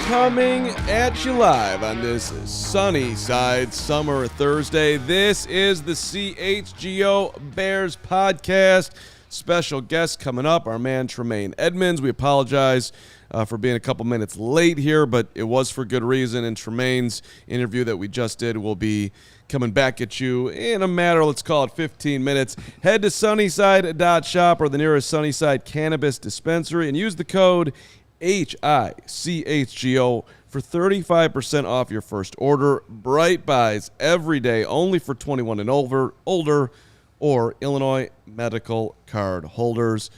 Coming at you live on this sunny side summer Thursday. This is the CHGO Bears podcast. Special guest coming up, our man Tremaine Edmunds. We apologize for being a couple minutes late here, but it was for good reason. And Tremaine's interview that we just did will be coming back at you in a matter, let's call it 15 minutes. Head to Sunnyside.shop or the nearest Sunnyside Cannabis Dispensary and use the code HICHGO for 35% off your first order. Bright buys every day, only for 21 and older, or Illinois medical card holders.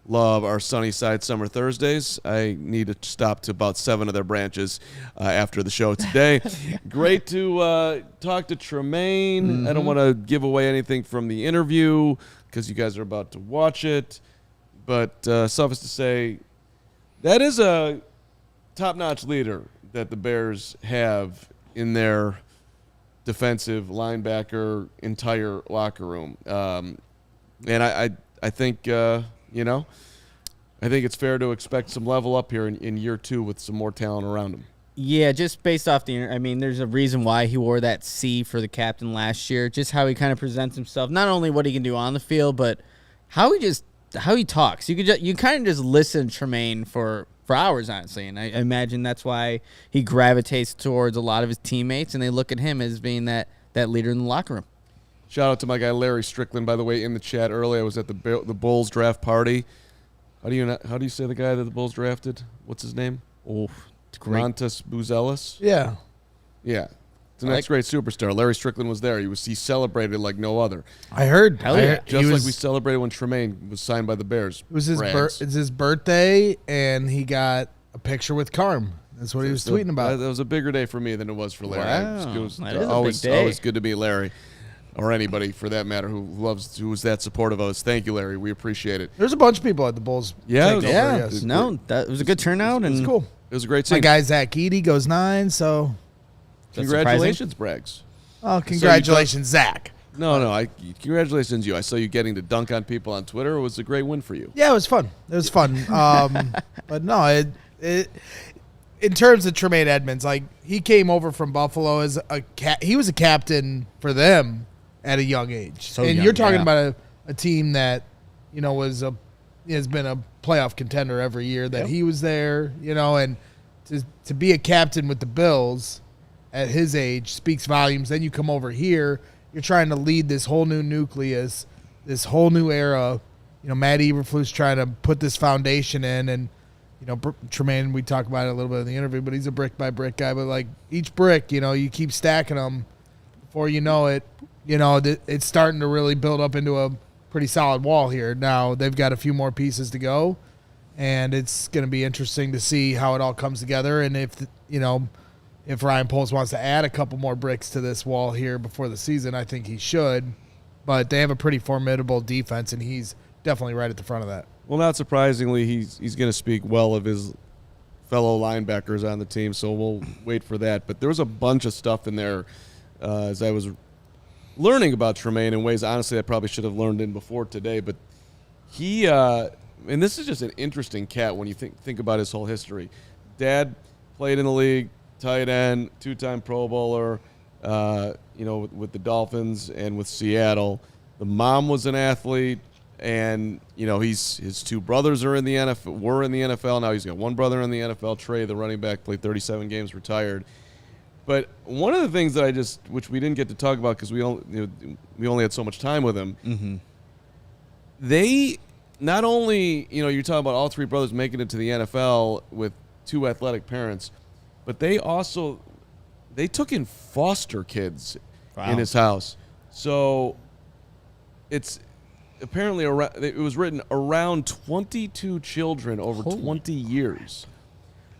Love our Sunnyside Summer Thursdays. I need to stop to about 7 of their branches after the show today. Great to talk to Tremaine. Mm-hmm. I don't want to give away anything from the interview because you guys are about to watch it. But suffice to say, that is a top-notch leader that the Bears have in their defensive linebacker entire locker room. And I think, I think it's fair to expect some level up here in year 2 with some more talent around him. Yeah, just based off there's a reason why he wore that C for the captain last year, just how he kind of presents himself, not only what he can do on the field, but how he talks. You kind of just listen to Tremaine for hours, honestly, and I imagine that's why he gravitates towards a lot of his teammates, and they look at him as being that leader in the locker room. Shout out to my guy Larry Strickland, by the way, in the chat early. I was at the Bulls draft party. How do you say the guy that the Bulls drafted? What's his name? Oh, it's great. Montas Buzelis? Yeah. Yeah. The next great superstar. Larry Strickland was there. He celebrated like no other. I heard. Hell yeah. Just like we celebrated when Tremaine was signed by the Bears. It was it's his birthday, and he got a picture with Carm. That's what he was tweeting about. That was a bigger day for me than it was for Larry. Wow. It was that is always, a big day. always good to meet Larry, or anybody for that matter who was that supportive of us. Thank you, Larry. We appreciate it. There's a bunch of people at the Bulls. Yeah. Yes. No, that was a good turnout. It was cool. It was a great scene. My guy Zach Eady goes 9, so congratulations, Braggs. Oh, congratulations, Zach. No, congratulations you. I saw you getting to dunk on people on Twitter. It was a great win for you. Yeah, it was fun. But no, it in terms of Tremaine Edmunds, like he came over from Buffalo as he was a captain for them at a young age. You're talking about a team that has been a playoff contender every year that he was there, and to be a captain with the Bills at his age speaks volumes. Then you come over here, you're trying to lead this whole new nucleus, this whole new era. Matt Eberflus trying to put this foundation in, and Tremaine, we talked about it a little bit in the interview, but he's a brick by brick guy. But like each brick, you keep stacking them. Before you know it, it's starting to really build up into a pretty solid wall here. Now they've got a few more pieces to go, and it's going to be interesting to see how it all comes together. And if Ryan Poles wants to add a couple more bricks to this wall here before the season, I think he should. But they have a pretty formidable defense, and he's definitely right at the front of that. Well, not surprisingly, he's going to speak well of his fellow linebackers on the team, so we'll wait for that. But there was a bunch of stuff in there as I was learning about Tremaine in ways, honestly, I probably should have learned in before today. But he and this is just an interesting cat when you think about his whole history. Dad played in the league, tight end, 2-time Pro Bowler, with the Dolphins and with Seattle. The mom was an athlete, and his 2 brothers were in the NFL. Now he's got 1 brother in the NFL. Trey, the running back, played 37 games, retired. But one of the things that which we didn't get to talk about because we only had so much time with him. Mm-hmm. They not only you're talking about all 3 brothers making it to the NFL with 2 athletic parents, but they took in foster kids in his house. So apparently it was written around 22 children over 20 years.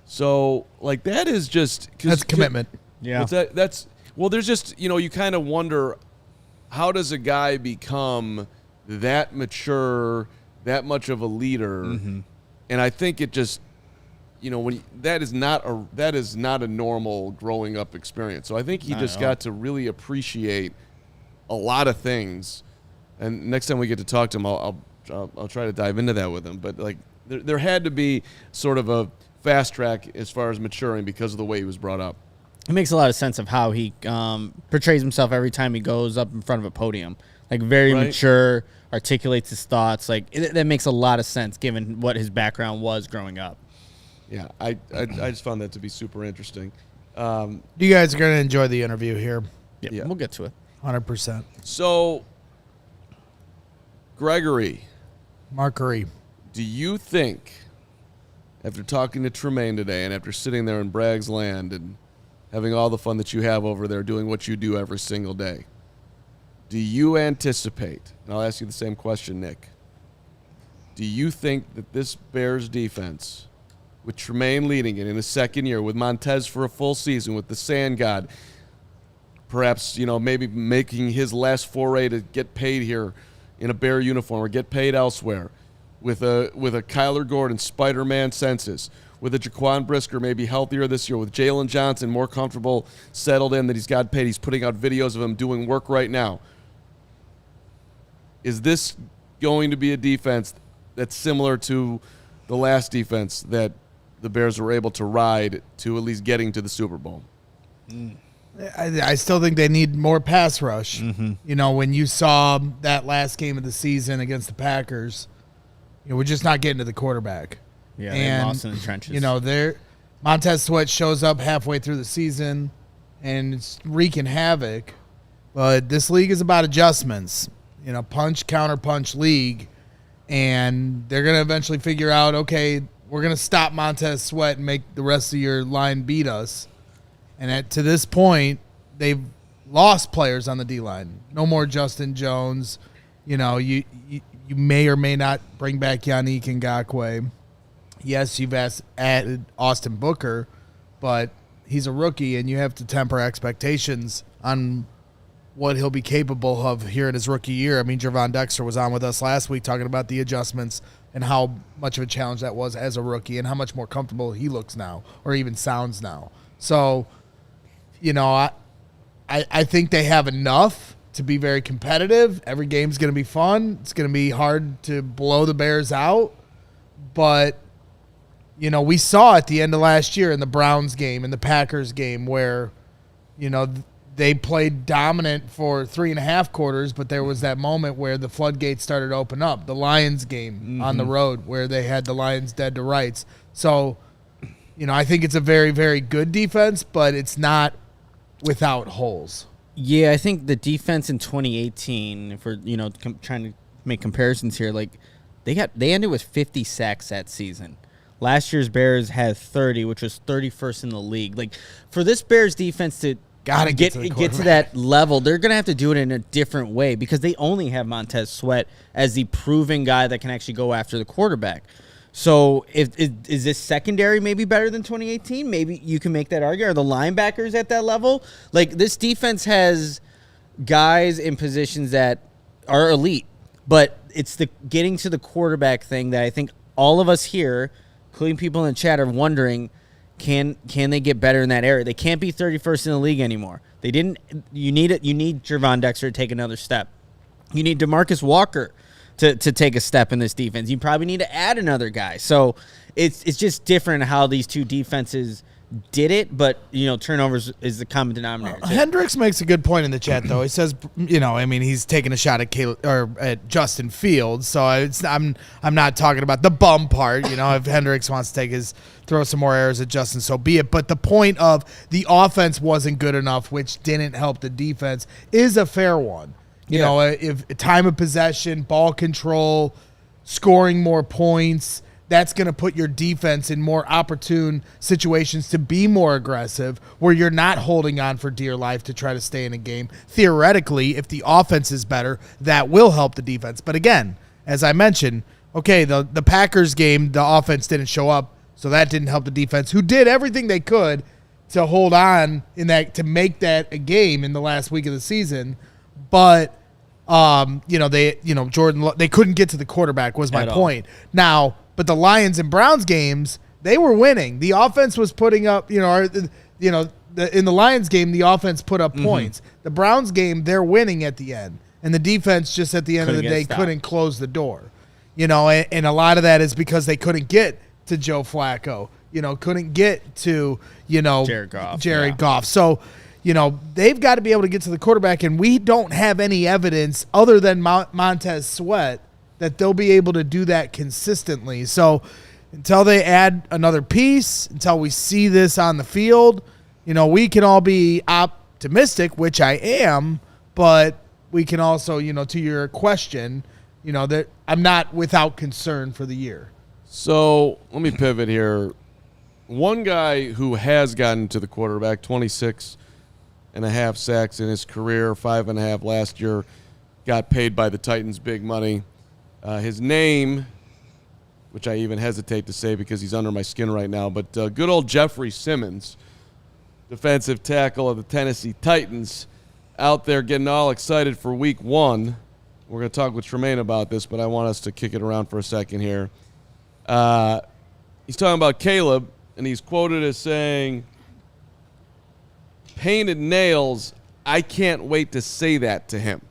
So, like, that is just... That's commitment. Yeah. Well, there's just, you kind of wonder, how does a guy become that mature, that much of a leader? Mm-hmm. And I think it just, that is not a normal growing up experience. So I think he just got to really appreciate a lot of things. And next time we get to talk to him, I'll try to dive into that with him. But like, there had to be sort of a fast track as far as maturing because of the way he was brought up. It makes a lot of sense of how he portrays himself every time he goes up in front of a podium. Like, very mature, articulates his thoughts. Like, that makes a lot of sense given what his background was growing up. Yeah, I just found that to be super interesting. You guys are going to enjoy the interview here. Yep, Yeah. we'll get to it. 100%. So, Gregory, Markery. do you think, after talking to Tremaine today and after sitting there in Bragg's Land and having all the fun that you have over there doing what you do every single day, do you anticipate, and I'll ask you the same question, Nick, do you think that this Bears defense, with Tremaine leading it in his second year, with Montez for a full season, with the Sand God, perhaps, maybe making his last foray to get paid here in a Bear uniform or get paid elsewhere, with a Kyler Gordon Spider-Man senses, with a Jaquan Brisker maybe healthier this year, with Jalen Johnson more comfortable, settled in, that he's got paid. He's putting out videos of him doing work right now. Is this going to be a defense that's similar to the last defense that the Bears were able to ride to at least getting to the Super Bowl? I still think they need more pass rush. Mm-hmm. When you saw that last game of the season against the Packers, we're just not getting to the quarterback. Yeah, they lost in the trenches. Montez Sweat shows up halfway through the season, and it's wreaking havoc. But this league is about adjustments. Punch, counter punch league. And they're going to eventually figure out, okay, we're going to stop Montez Sweat and make the rest of your line beat us. And to this point, they've lost players on the D-line. No more Justin Jones. You may or may not bring back Yannick Ngakoue. Yes, you've added Austin Booker, but he's a rookie, and you have to temper expectations on what he'll be capable of here in his rookie year. I mean, Gervon Dexter was on with us last week talking about the adjustments and how much of a challenge that was as a rookie and how much more comfortable he looks now or even sounds now. So, I think they have enough to be very competitive. Every game's going to be fun. It's going to be hard to blow the Bears out. But, we saw at the end of last year in the Browns game and the Packers game where, they played dominant for 3.5 quarters, but there was that moment where the floodgates started to open up. The Lions game on the road where they had the Lions dead to rights. So, I think it's a very, very good defense, but it's not without holes. Yeah, I think the defense in 2018, if we're trying to make comparisons here, like they ended with 50 sacks that season. Last year's Bears had 30, which was 31st in the league. Like, for this Bears defense to get to that level, they're going to have to do it in a different way because they only have Montez Sweat as the proven guy that can actually go after the quarterback. So is this secondary maybe better than 2018? Maybe you can make that argument. Are the linebackers at that level? Like, this defense has guys in positions that are elite, but it's the getting to the quarterback thing that I think all of us here, including people in the chat, are wondering, can they get better in that area? They can't be 31st in the league anymore. They didn't. You need it. You need Gervon Dexter to take another step. You need DeMarcus Walker to take a step in this defense. You probably need to add another guy. So it's just different how these two defenses did it, but turnovers is the common denominator. Hendricks makes a good point in the chat, though. He says, he's taking a shot at Justin Fields. So I'm not talking about the bum part. If Hendricks wants to throw some more errors at Justin, so be it. But the point of the offense wasn't good enough, which didn't help the defense, is a fair one. If time of possession, ball control, scoring more points, that's going to put your defense in more opportune situations to be more aggressive, where you're not holding on for dear life to try to stay in a game. Theoretically, if the offense is better, that will help the defense. But again, as I mentioned, okay, the Packers game, the offense didn't show up, so that didn't help the defense, who did everything they could to hold on in that, to make that a game in the last week of the season. But Jordan, they couldn't get to the quarterback was my point. Now, but the Lions and Browns games, they were winning. The offense was putting up, in the Lions game, the offense put up points. The Browns game, they're winning at the end, and the defense just at the end of the day couldn't close the door. And a lot of that is because they couldn't get to Joe Flacco. Couldn't get to Jared Goff. So. They've got to be able to get to the quarterback, and we don't have any evidence other than Montez Sweat that they'll be able to do that consistently. So until they add another piece, until we see this on the field, we can all be optimistic, which I am, but we can also, to your question, that I'm not without concern for the year. So let me pivot here. One guy who has gotten to the quarterback, 26.5 sacks in his career, 5.5 last year, got paid by the Titans big money. His name, which I even hesitate to say because he's under my skin right now, but good old Jeffrey Simmons, defensive tackle of the Tennessee Titans, out there getting all excited for week 1. We're going to talk with Tremaine about this, but I want us to kick it around for a second here. He's talking about Caleb, and he's quoted as saying, "Painted nails, I can't wait to say that to him."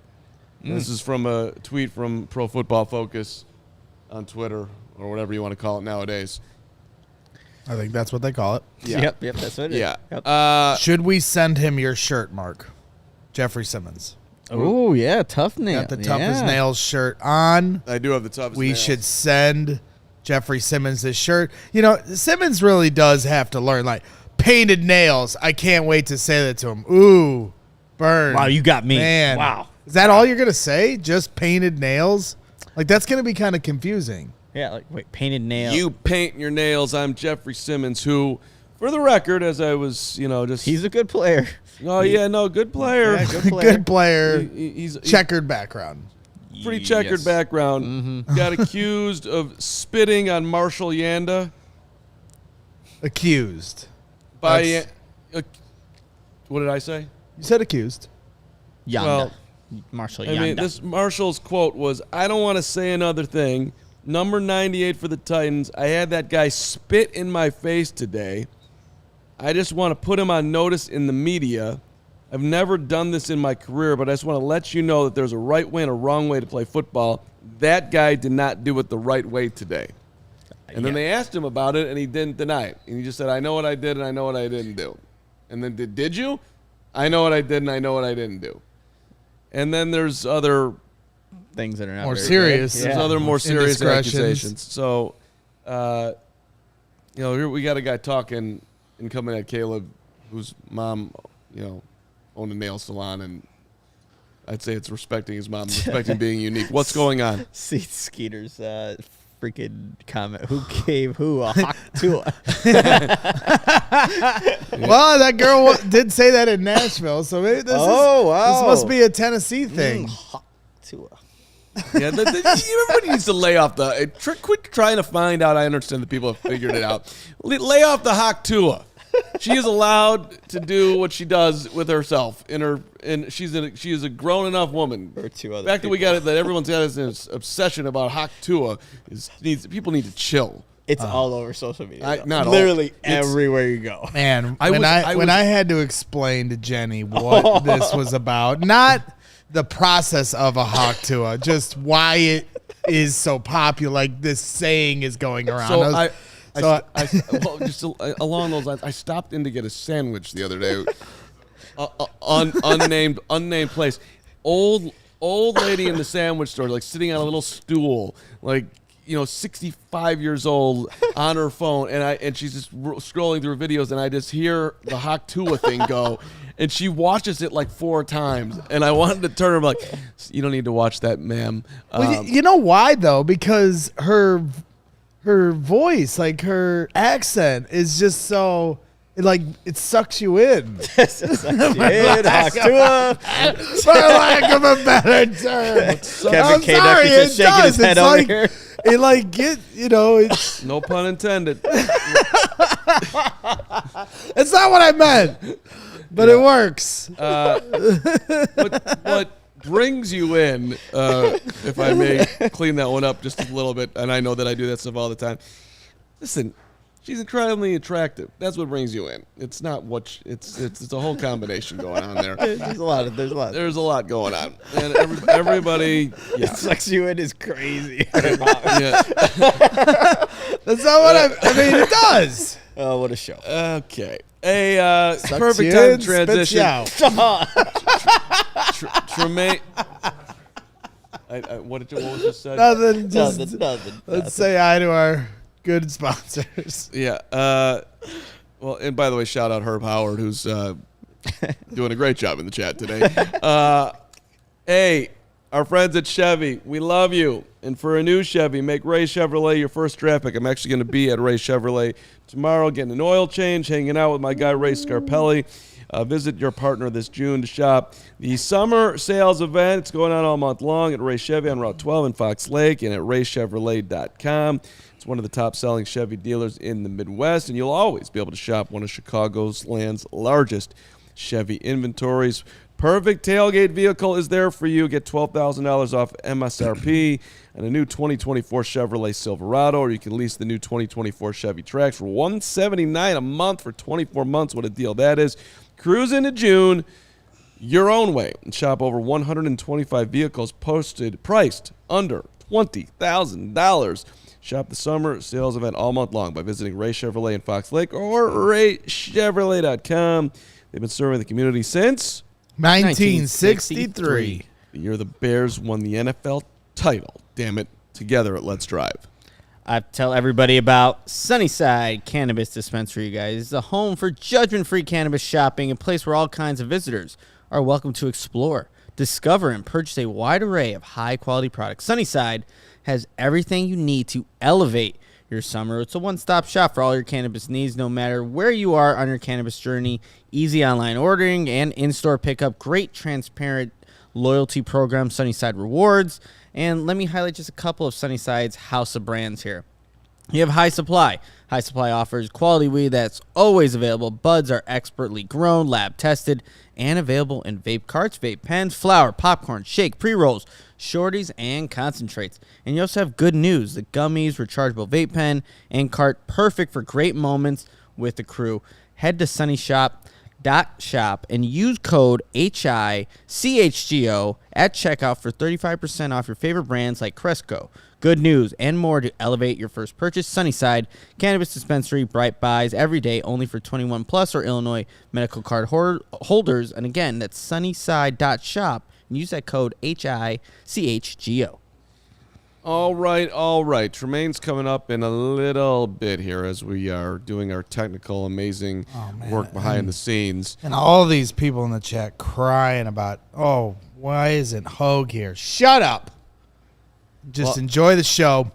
This is from a tweet from Pro Football Focus on Twitter, or whatever you want to call it nowadays. I think that's what they call it. Yeah. Yep, that's what it is. Yeah. Yep. Should we send him your shirt, Mark? Jeffrey Simmons. Oh, yeah, tough nail. Got the toughest nails shirt on. I do have the toughest We nails. should send Jeffrey Simmons this shirt. Simmons really does have to learn, painted nails. I can't wait to say that to him. Ooh, burn. Wow, you got me. Man. Wow. Is that all you're going to say? Just painted nails? That's going to be kind of confusing. Yeah, wait, painted nail. You paint your nails. I'm Jeffrey Simmons, who, for the record, as I was, just... He's a good player. Oh, yeah, no, good player. Yeah, Good player. He's checkered background. pretty checkered background. Got accused of spitting on Marshall Yanda. Accused. By... what did I say? You said accused. Yanda. Well, Marshall I Yanda. mean, this Marshall's quote was, "I don't want to say another thing. Number 98 for the Titans. I had that guy spit in my face today. I just want to put him on notice in the media. I've never done this in my career, but I just want to let you know that there's a right way and a wrong way to play football. That guy did not do it the right way today." And then they asked him about it, and he didn't deny it. And he just said, "I know what I did, and I know what I didn't do." And then, did you? "I know what I did, and I know what I didn't do." And then there's other things that are not more very serious. good. There's other more serious Indiscretions. accusations. So, here we got a guy talking and coming at Caleb, whose mom, owned a nail salon, and I'd say it's respecting his mom, respecting being unique. What's going on? See Skeeter's freaking comment. Who gave who a hawk to a? Well, that girl did say that in Nashville, so maybe this must be a Tennessee thing. Hawk to a. Yeah, everybody needs to lay off the. Quit trying to find out. I understand that people have figured it out. Lay off the Hawk Tua. She is allowed to do what she does with herself. She is a grown enough woman. Or two other The fact people. that everyone's got this obsession about Hawk Tua people need to chill. It's all over social media. Not all. Literally It's- everywhere you go. Man, I when was- I had to explain to Jenny what this was about, not the process of a hawk Tua, just why it is so popular. Like this saying is going around. Along those lines, I stopped in to get a sandwich the other day. Unnamed place. Old lady in the sandwich store, like sitting on a little stool, like 65 years old, on her phone, and she's just scrolling through videos, and I just hear the Hawk Tua thing go, and she watches it like 4 times, and I wanted to turn her, I'm like, "You don't need to watch that, ma'am." Well, you know why though? Because her her voice, like her accent, is just so. It sucks you in. Talk to him. For lack of a better term. Kevin K. Duck is just shaking his head over here. It's No pun intended. it's not what I meant, but it works. What brings you in, if I may clean that one up just a little bit, and I know that I do that stuff all the time. Listen, she's incredibly attractive. That's what brings you in. It's not what it's a whole combination going on there. There's a lot. There's a lot going on, and everybody. Yeah. Sucks you in is crazy. Yeah. That's not what I mean. It does. Oh, what a show. Okay. A Sucks perfect you time in, to spits you transition. out. Tremaine. What was just said? Nothing. Just Nothing. let's say hi to our good sponsors. Yeah. Well, and by the way, shout out Herb Howard, who's doing a great job in the chat today. Hey, our friends at Chevy, we love you. And for a new Chevy, make Ray Chevrolet your first draft pick. I'm actually going to be at Ray Chevrolet tomorrow, getting an oil change, hanging out with my guy Ray Scarpelli. Visit your partner this June to shop the summer sales event. It's going on all month long at Ray Chevy on Route 12 in Fox Lake and at raychevrolet.com. It's one of the top-selling Chevy dealers in the Midwest, and you'll always be able to shop one of Chicago's land's largest Chevy inventories. Perfect tailgate vehicle is there for you. Get $12,000 off MSRP and a new 2024 Chevrolet Silverado, or you can lease the new 2024 Chevy Trax for $179 a month for 24 months. What a deal that is. Cruise into June your own way and shop over 125 vehicles priced under $20,000. Shop the summer sales event all month long by visiting Ray Chevrolet in Fox Lake or raychevrolet.com. They've been serving the community since 1963. the year the Bears won the NFL title. Damn it. Together at Let's Drive. I tell everybody about Sunnyside Cannabis Dispensary, you guys. It's a home for judgment-free cannabis shopping, a place where all kinds of visitors are welcome to explore, discover, and purchase a wide array of high-quality products. Sunnyside has everything you need to elevate your summer. It's a one-stop shop for all your cannabis needs, no matter where you are on your cannabis journey. Easy online ordering and in-store pickup. Great transparent loyalty program, Sunnyside Rewards. And let me highlight just a couple of Sunnyside's house of brands here. You have High Supply. High Supply offers quality weed that's always available. Buds are expertly grown, lab tested, and available in vape carts, vape pens, flour, popcorn, shake, pre-rolls, shorties, and concentrates. And you also have good news. The gummies, rechargeable vape pen, and cart, perfect for great moments with the crew. Head to sunnyshop.shop and use code HICHGO at checkout for 35% off your favorite brands like Cresco, Good News, and more to elevate your first purchase. Sunnyside Cannabis Dispensary, bright buys every day, only for 21 plus or Illinois medical card holders. And again, that's sunnyside.shop and use that code HICHGO. All right. Tremaine's coming up in a little bit here as we are doing our technical, amazing work behind the scenes. And all these people in the chat crying about, why isn't Hogue here? Shut up. Just enjoy the show.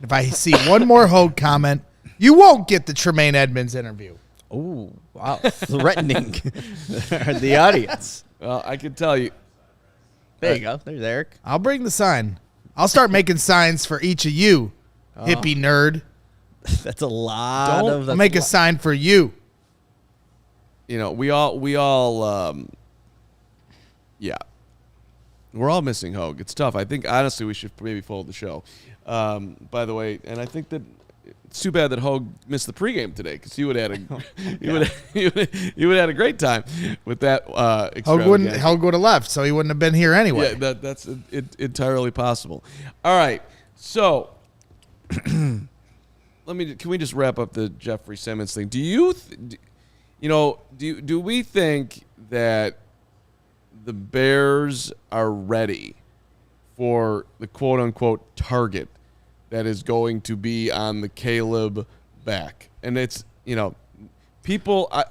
If I see one more Hogue comment, you won't get the Tremaine Edmunds interview. Oh, wow. Threatening the audience. Well, I can tell you. There you go. There's Eric. I'll bring the sign. I'll start making signs for each of you, hippie nerd. That's a lot I'll make a sign for you. You know, we all, yeah. We're all missing Hogue. It's tough. I think, honestly, we should maybe fold the show. By the way, and I think that it's too bad that Hogue missed the pregame today because you would have had a great time with that. Hogue would have left, so he wouldn't have been here anyway. Yeah, that's entirely possible. All right, so can we just wrap up the Jeffrey Simmons thing? Do we think that the Bears are ready for the quote unquote target that is going to be on the Caleb back? And it's, people are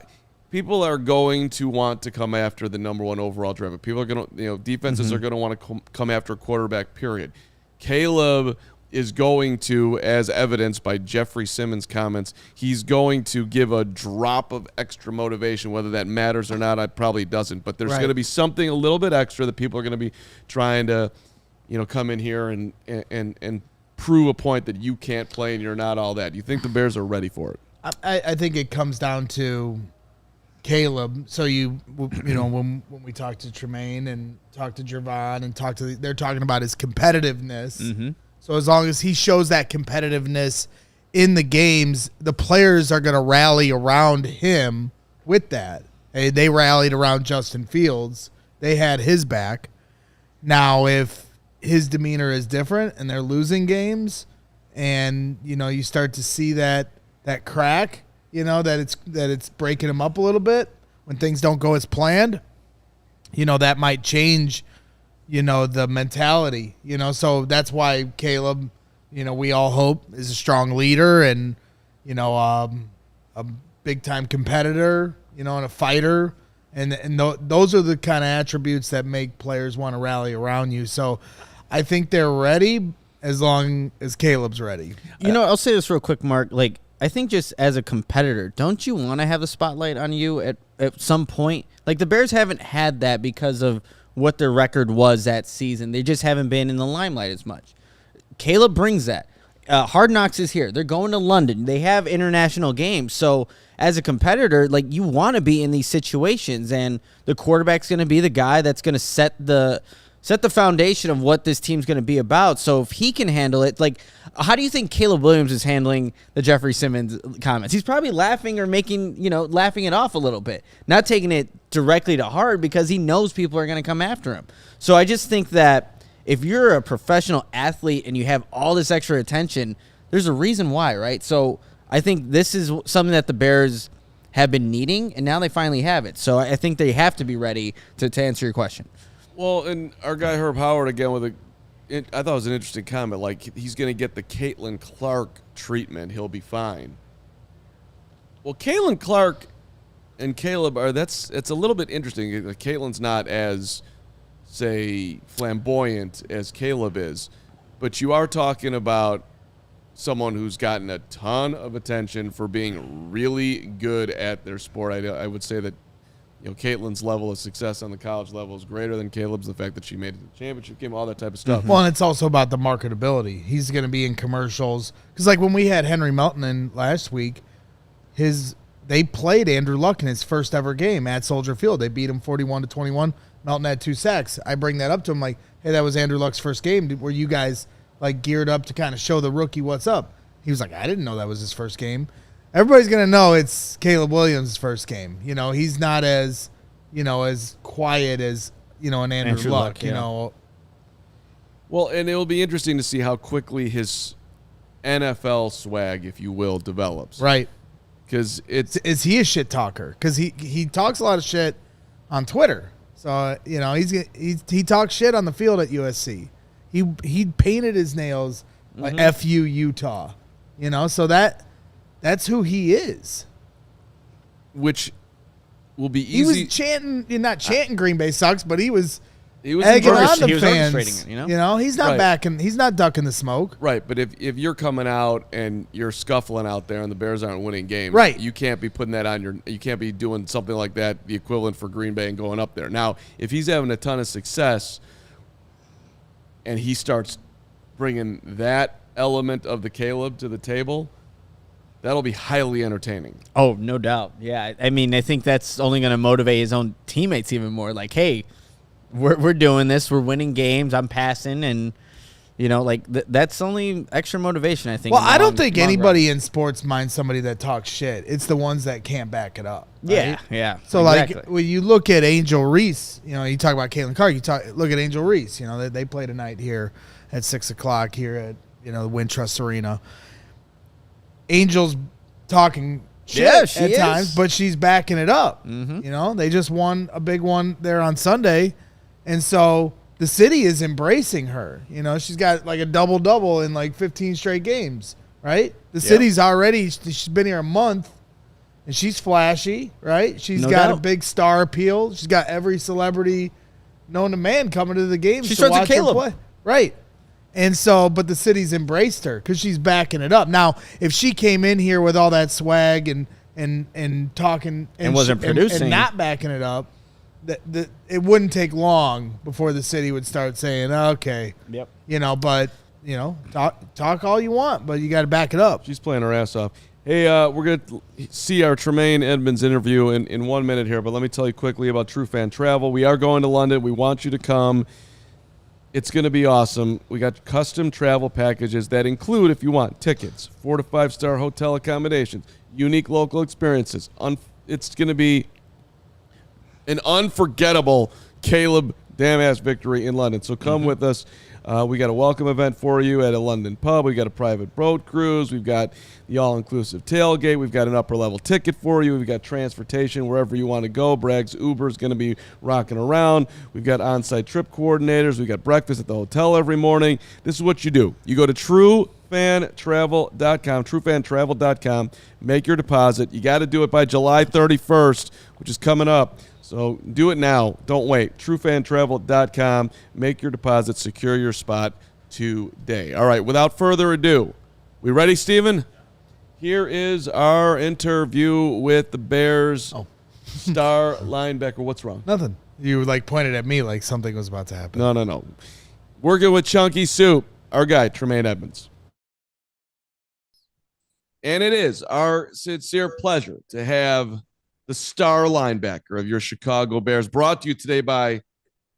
going to want to come after the number one overall draft pick. People are going to, defenses are going to want to come after a quarterback, period. Caleb is going to, as evidenced by Jeffrey Simmons' comments, he's going to give a drop of extra motivation. Whether that matters or not, it probably doesn't. But there's going to be something a little bit extra that people are going to be trying to, come in here and prove a point that you can't play and you're not all that. You think the Bears are ready for it? I think it comes down to Caleb. So when we talk to Tremaine and talk to Javon and they're talking about his competitiveness. Mm-hmm. So as long as he shows that competitiveness in the games, the players are going to rally around him with that. Hey, they rallied around Justin Fields. They had his back. Now, if his demeanor is different and they're losing games and, you start to see that crack, that it's breaking him up a little bit when things don't go as planned, that might change the mentality, so that's why Caleb, we all hope is a strong leader and, a big time competitor, and a fighter. And those are the kind of attributes that make players want to rally around you. So I think they're ready as long as Caleb's ready. I'll say this real quick, Mark. Like, I think just as a competitor, don't you want to have the spotlight on you at some point? Like, the Bears haven't had that because of what their record was that season. They just haven't been in the limelight as much. Caleb brings that. Hard Knocks is here. They're going to London. They have international games. So as a competitor, like, you want to be in these situations, and the quarterback's going to be the guy that's going to set the foundation of what this team's going to be about. So if he can handle it, like, how do you think Caleb Williams is handling the Jeffrey Simmons comments? He's probably laughing or laughing it off a little bit, not taking it directly to heart because he knows people are going to come after him. So I just think that if you're a professional athlete and you have all this extra attention, there's a reason why, right? So I think this is something that the Bears have been needing, and now they finally have it. So I think they have to be ready to answer your question. Well, and our guy Herb Howard again I thought it was an interesting comment. Like, he's going to get the Caitlin Clark treatment. He'll be fine. Well, Caitlin Clark and Caleb it's a little bit interesting. Caitlin's not as, say, flamboyant as Caleb is, but you are talking about someone who's gotten a ton of attention for being really good at their sport. I would say that Caitlin's level of success on the college level is greater than Caleb's. The fact that she made it to the championship game, all that type of stuff. Well, and it's also about the marketability. He's going to be in commercials. Because, like, when we had Henry Melton in last week, they played Andrew Luck in his first ever game at Soldier Field. They beat him 41-21. Melton had 2 sacks. I bring that up to him like, hey, that was Andrew Luck's first game. Were you guys, like, geared up to kind of show the rookie what's up? He was like, I didn't know that was his first game. Everybody's going to know it's Caleb Williams' first game. He's not as, as quiet as, an Andrew Luck, Well, and it will be interesting to see how quickly his NFL swag, if you will, develops. Right. Because is he a shit talker? Because he talks a lot of shit on Twitter. So, he talks shit on the field at USC. He painted his nails like FU Utah. So that's who he is. Which will be easy. He was chanting, not chanting Green Bay sucks, but he was was egging on the he was fans. orchestrating it, he's not backing. He's not ducking the smoke. Right, but if you're coming out and you're scuffling out there and the Bears aren't winning games, right, you can't be putting that on you can't be doing something like that, the equivalent for Green Bay and going up there. Now, if he's having a ton of success and he starts bringing that element of the Caleb to the table, that'll be highly entertaining. Oh, no doubt. Yeah, I mean, I think that's only going to motivate his own teammates even more. Like, hey, we're doing this. We're winning games. I'm passing, and that's only extra motivation, I think. Well, I don't think anybody in sports minds somebody that talks shit. It's the ones that can't back it up. Right? Yeah. So, exactly. like, when you look at Angel Reese, you talk about Caitlin Clark. Look at Angel Reese. They play tonight here at 6:00 here at the Wintrust Arena. Angel's talking shit at times, but she's backing it up. Mm-hmm. They just won a big one there on Sunday, and so the city is embracing her. She's got like a double-double in like 15 straight games, right? The city's already, she's been here a month, and she's flashy, right? She's got a big star appeal. She's got every celebrity known to man coming to the games to watch her play. Right. And so, but the city's embraced her because she's backing it up. Now, if she came in here with all that swag and talking And wasn't producing. and not backing it up, it wouldn't take long before the city would start saying, okay, Yep. But talk all you want, but you got to back it up. She's playing her ass off. Hey, we're going to see our Tremaine Edmunds interview in 1 minute here, but let me tell you quickly about True Fan Travel. We are going to London. We want you to come. It's going to be awesome. We got custom travel packages that include, if you want, tickets, 4 to 5 star hotel accommodations, unique local experiences. It's going to be an unforgettable Caleb damn-ass victory in London. So come with us. We got a welcome event for you at a London pub. We got a private boat cruise. We've got the all-inclusive tailgate. We've got an upper-level ticket for you. We've got transportation wherever you want to go. Bragg's Uber is going to be rocking around. We've got on-site trip coordinators. We've got breakfast at the hotel every morning. This is what you do. You go to truefantravel.com, make your deposit. You got to do it by July 31st, which is coming up. So do it now. Don't wait. Truefantravel.com. Make your deposit. Secure your spot today. All right, without further ado, we ready, Steven? Here is our interview with the Bears star linebacker. What's wrong? Nothing. You pointed at me like something was about to happen. No. Working with Chunky Soup, our guy, Tremaine Edmunds. And it is our sincere pleasure to have the star linebacker of your Chicago Bears, brought to you today by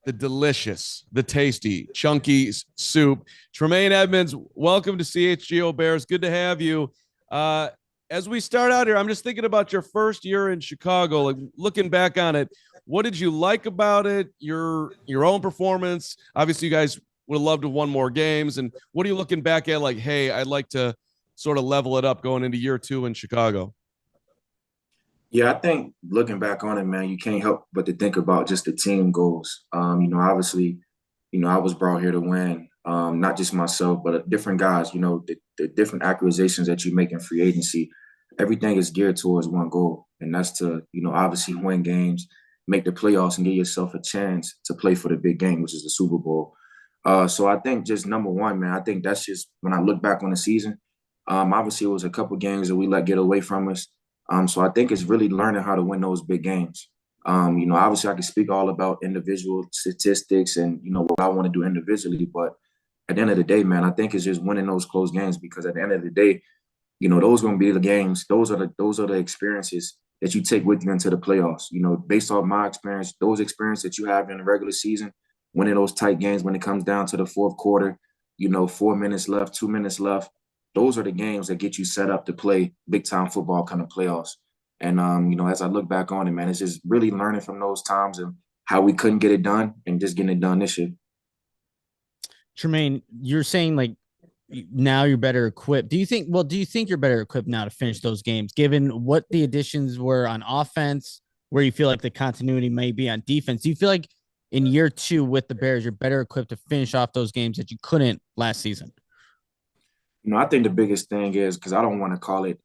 the delicious, the tasty, Chunky Soup. Tremaine Edmunds, welcome to CHGO Bears. Good to have you. As we start out here, I'm just thinking about your first year in Chicago. Like, looking back on it, what did you like about it? Your own performance. Obviously, you guys would have loved to have won more games. And what are you looking back at? Like, hey, I'd like to sort of level it up going into year 2 in Chicago. Yeah, I think looking back on it, man, you can't help but to think about just the team goals. Obviously, I was brought here to win, not just myself, but different guys, the different acquisitions that you make in free agency, everything is geared towards one goal. And that's to, obviously win games, make the playoffs and give yourself a chance to play for the big game, which is the Super Bowl. So I think just number one, man, I think that's just when I look back on the season, obviously it was a couple games that we let get away from us. So I think it's really learning how to win those big games. Obviously I can speak all about individual statistics and, what I want to do individually. But at the end of the day, man, I think it's just winning those close games, because at the end of the day, those are going to be the games. Those are the experiences that you take with you into the playoffs. Based off my experience, those experiences that you have in the regular season, winning those tight games when it comes down to the fourth quarter, 4 minutes left, 2 minutes left. Those are the games that get you set up to play big-time football kind of playoffs. And, as I look back on it, man, it's just really learning from those times and how we couldn't get it done and just getting it done this year. Tremaine, you're saying now you're better equipped. Do you think you're better equipped now to finish those games, given what the additions were on offense, where you feel like the continuity may be on defense? Do you feel like in year 2 with the Bears, you're better equipped to finish off those games that you couldn't last season? I think the biggest thing is, because I don't want to call it,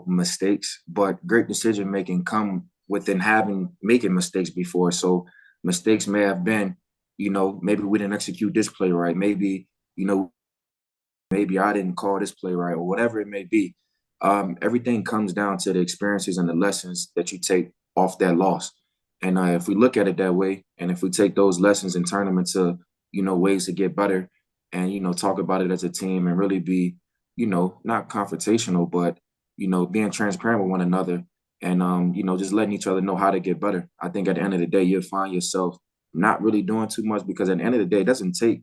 mistakes, but great decision making come within making mistakes before. So mistakes may have been, maybe we didn't execute this play right. Maybe, maybe I didn't call this play right, or whatever it may be. Everything comes down to the experiences and the lessons that you take off that loss. And if we look at it that way, and if we take those lessons and turn them into, ways to get better and, talk about it as a team and really be, not confrontational, but, being transparent with one another and, just letting each other know how to get better. I think at the end of the day, you'll find yourself not really doing too much, because at the end of the day, it doesn't take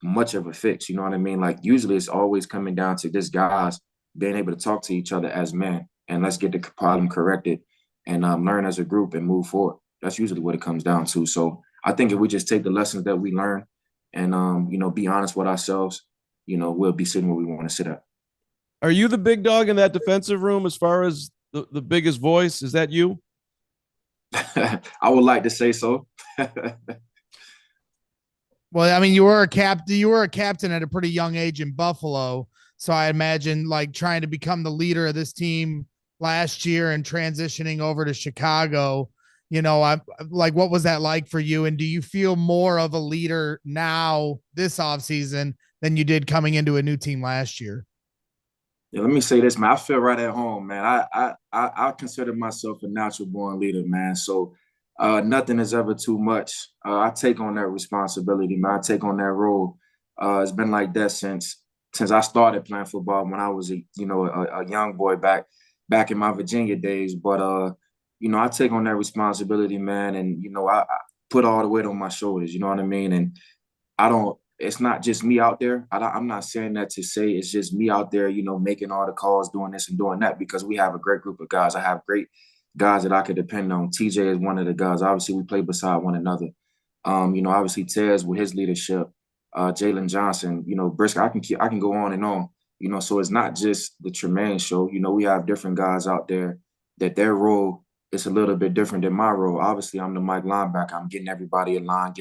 much of a fix. You know what I mean? Like, usually it's always coming down to just guys being able to talk to each other as men, and let's get the problem corrected and learn as a group and move forward. That's usually what it comes down to. So I think if we just take the lessons that we learn and, be honest with ourselves, we'll be sitting where we want to sit at. Are you the big dog in that defensive room as far as the biggest voice? Is that you? I would like to say so. Well, I mean, you were a captain at a pretty young age in Buffalo. So I imagine trying to become the leader of this team last year and transitioning over to Chicago, what was that like for you? And do you feel more of a leader now this offseason than you did coming into a new team last year? Yeah, let me say this, man. I feel right at home, man. I consider myself a natural born leader, man. So nothing is ever too much. I take on that responsibility, man. I take on that role. It's been like that since I started playing football when I was a young boy back in my Virginia days. But I take on that responsibility, man, and I put all the weight on my shoulders. You know what I mean? And I don't. It's not just me out there. I'm not saying that to say it's just me out there, making all the calls, doing this and doing that, because we have a great group of guys. I have great guys that I could depend on. TJ is one of the guys. Obviously, we play beside one another. Obviously Tez with his leadership, Jalen Johnson, Brisk. I can go on and on. So it's not just the Tremaine show. We have different guys out there that their role is a little bit different than my role. Obviously, I'm the Mike linebacker. I'm getting everybody in line,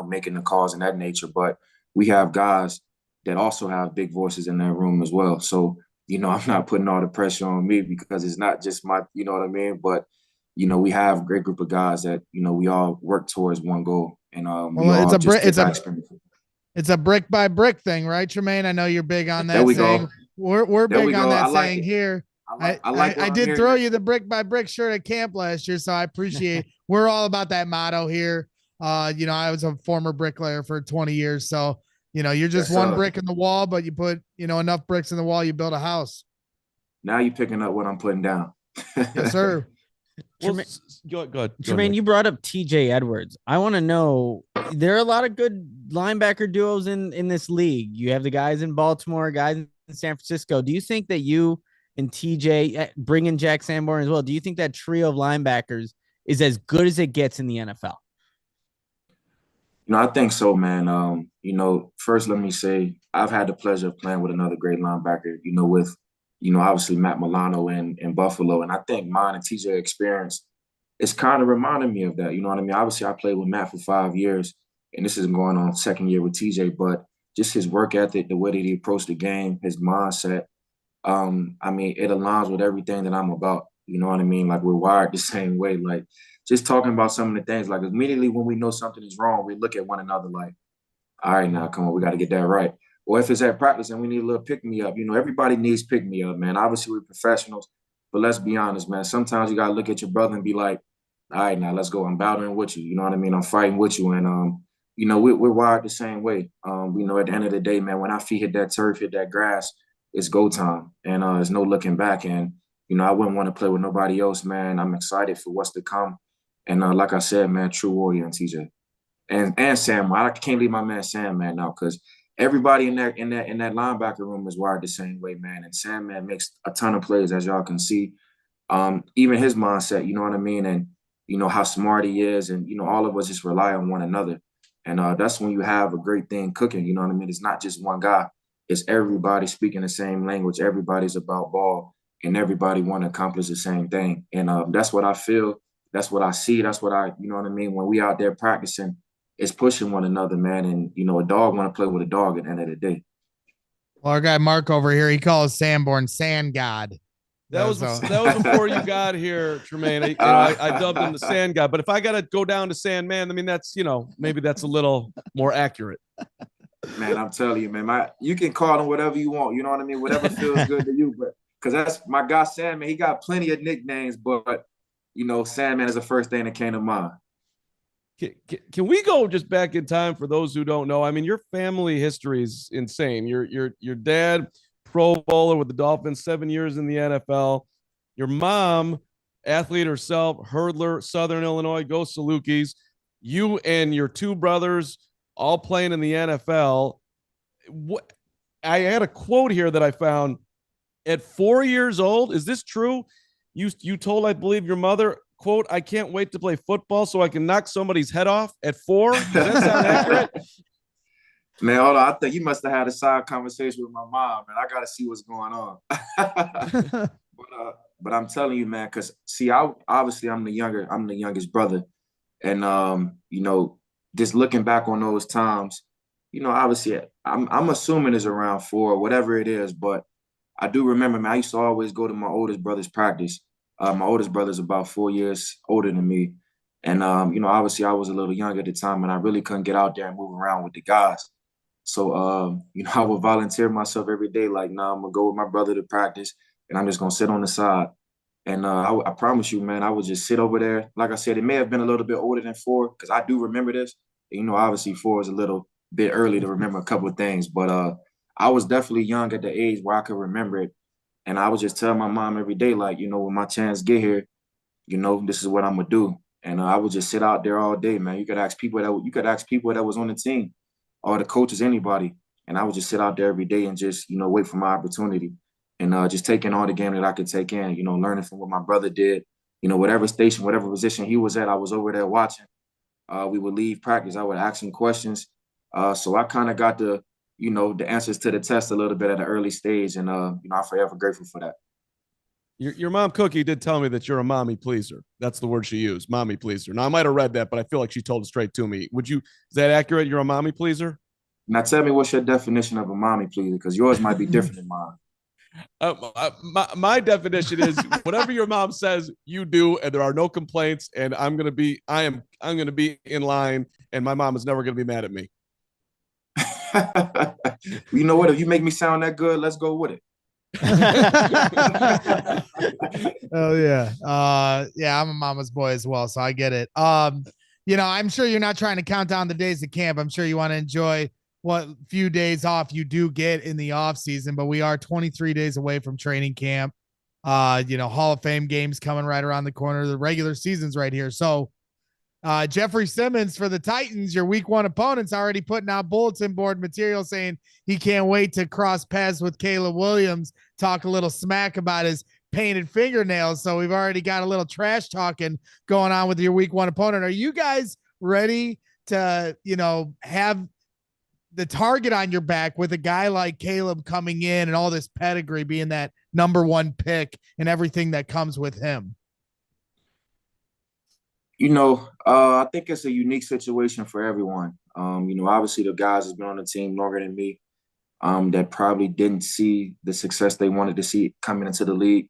making the calls and that nature. But we have guys that also have big voices in that room as well. So, I'm not putting all the pressure on me because it's not just my, you know what I mean? But, we have a great group of guys that, we all work towards one goal. And we all it's a brick by brick thing, right, Tremaine? I know you're big on that there we saying. Go. We're big on that like saying it. here. I did throw you the brick by brick shirt at camp last year, so I appreciate we're all about that motto here. I was a former bricklayer for 20 years, so you're just one brick in the wall, but you put enough bricks in the wall, you build a house. Now you're picking up what I'm putting down. Yes, sir. Well, go ahead. Tremaine, you brought up TJ Edwards. I want to know, there are a lot of good linebacker duos in this league. You have the guys in Baltimore, guys in San Francisco. Do you think that you and TJ, bring in Jack Sanborn as well, do you think that trio of linebackers is as good as it gets in the NFL? I think so, man. First let me say I've had the pleasure of playing with another great linebacker, with obviously Matt Milano in Buffalo. And I think mine and TJ experience is kind of reminding me of that. You know what I mean? Obviously, I played with Matt for 5 years, and this is going on second year with TJ, but just his work ethic, the way that he approached the game, his mindset, it aligns with everything that I'm about. You know what I mean? Like, we're wired the same way. Like, just talking about some of the things, like immediately when we know something is wrong, we look at one another like, all right, now, come on, we got to get that right. Or if it's at practice and we need a little pick-me-up, everybody needs pick-me-up, man. Obviously, we're professionals, but let's be honest, man. Sometimes you got to look at your brother and be like, all right, now, let's go. I'm battling with you. You know what I mean? I'm fighting with you. And, we're wired the same way. At the end of the day, man, when our feet hit that turf, hit that grass, it's go time. And there's no looking back. And, I wouldn't want to play with nobody else, man. I'm excited for what's to come. And like I said, man, true warrior and TJ. And Sam, I can't leave my man Sam, man, now, because everybody in that linebacker room is wired the same way, man. And Sam, man, makes a ton of plays, as y'all can see. Even his mindset, you know what I mean? And, how smart he is. And, all of us just rely on one another. And that's when you have a great thing cooking, you know what I mean? It's not just one guy. It's everybody speaking the same language. Everybody's about ball, and everybody want to accomplish the same thing. And that's what I feel. That's what I see. That's what you know what I mean? When we out there practicing, it's pushing one another, man. And, a dog want to play with a dog at the end of the day. Well, our guy Mark over here, he calls Sanborn Sand God. That was before you got here, Tremaine. I dubbed him the Sand God. But if I got to go down to Sandman, I mean, that's, maybe that's a little more accurate. Man, I'm telling you, man, you can call him whatever you want. You know what I mean? Whatever feels good to you. But because that's my guy, Sandman. He got plenty of nicknames, but, Sandman is the first thing that came to mind. Can we go just back in time for those who don't know? I mean, your family history is insane. Your dad, Pro Bowler with the Dolphins, 7 years in the NFL. Your mom, athlete herself, hurdler, Southern Illinois, go Salukis. You and your two brothers all playing in the NFL. I had a quote here that I found. At 4 years old, is this true? You told, I believe, your mother, quote, "I can't wait to play football so I can knock somebody's head off" at 4? Does that sound accurate? Man, hold on. I think you must have had a side conversation with my mom, man. I got to see what's going on. But I'm telling you, man, because see, I'm the youngest brother. And, just looking back on those times, obviously I'm assuming it's around 4, whatever it is. But I do remember, man, I used to always go to my oldest brother's practice. My oldest brother's about 4 years older than me. And, obviously I was a little younger at the time, and I really couldn't get out there and move around with the guys. So, I would volunteer myself every day. Like, nah, I'm gonna go with my brother to practice, and I'm just gonna sit on the side. And I promise you, man, I would just sit over there. Like I said, it may have been a little bit older than 4 because I do remember this. Obviously 4 is a little bit early to remember a couple of things, but I was definitely young at the age where I could remember it. And I would just tell my mom every day, like, when my chance get here, this is what I'm gonna do. And I would just sit out there all day, man. You could ask people that was on the team, or the coaches, anybody, and I would just sit out there every day and just wait for my opportunity, and just take in all the game that I could take in. Learning from what my brother did. Whatever station, whatever position he was at, I was over there watching. We would leave practice. I would ask him questions. So I kind of got the answers to the test a little bit at an early stage, and I'm forever grateful for that. Your mom Cookie did tell me that you're a mommy pleaser. That's the word she used, mommy pleaser. Now I might have read that, but I feel like she told it straight to me. Is that accurate? You're a mommy pleaser? Now tell me what's your definition of a mommy pleaser, because yours might be different than mine. My definition is whatever your mom says, you do, and there are no complaints. And I'm gonna be in line, and my mom is never gonna be mad at me. You know what? If you make me sound that good, let's go with it. Oh yeah. Yeah, I'm a mama's boy as well, so I get it. I'm sure you're not trying to count down the days of camp. I'm sure you want to enjoy what few days off you do get in the off season, but we are 23 days away from training camp. Hall of Fame games coming right around the corner. The regular season's right here. So Jeffrey Simmons for the Titans, your week 1 opponent's already putting out bulletin board material saying he can't wait to cross paths with Caleb Williams, talk a little smack about his painted fingernails. So we've already got a little trash talking going on with your week 1 opponent. Are you guys ready to, have the target on your back with a guy like Caleb coming in and all this pedigree, being that number 1 pick and everything that comes with him? I think it's a unique situation for everyone. Obviously the guys that's been on the team longer than me, that probably didn't see the success they wanted to see coming into the league.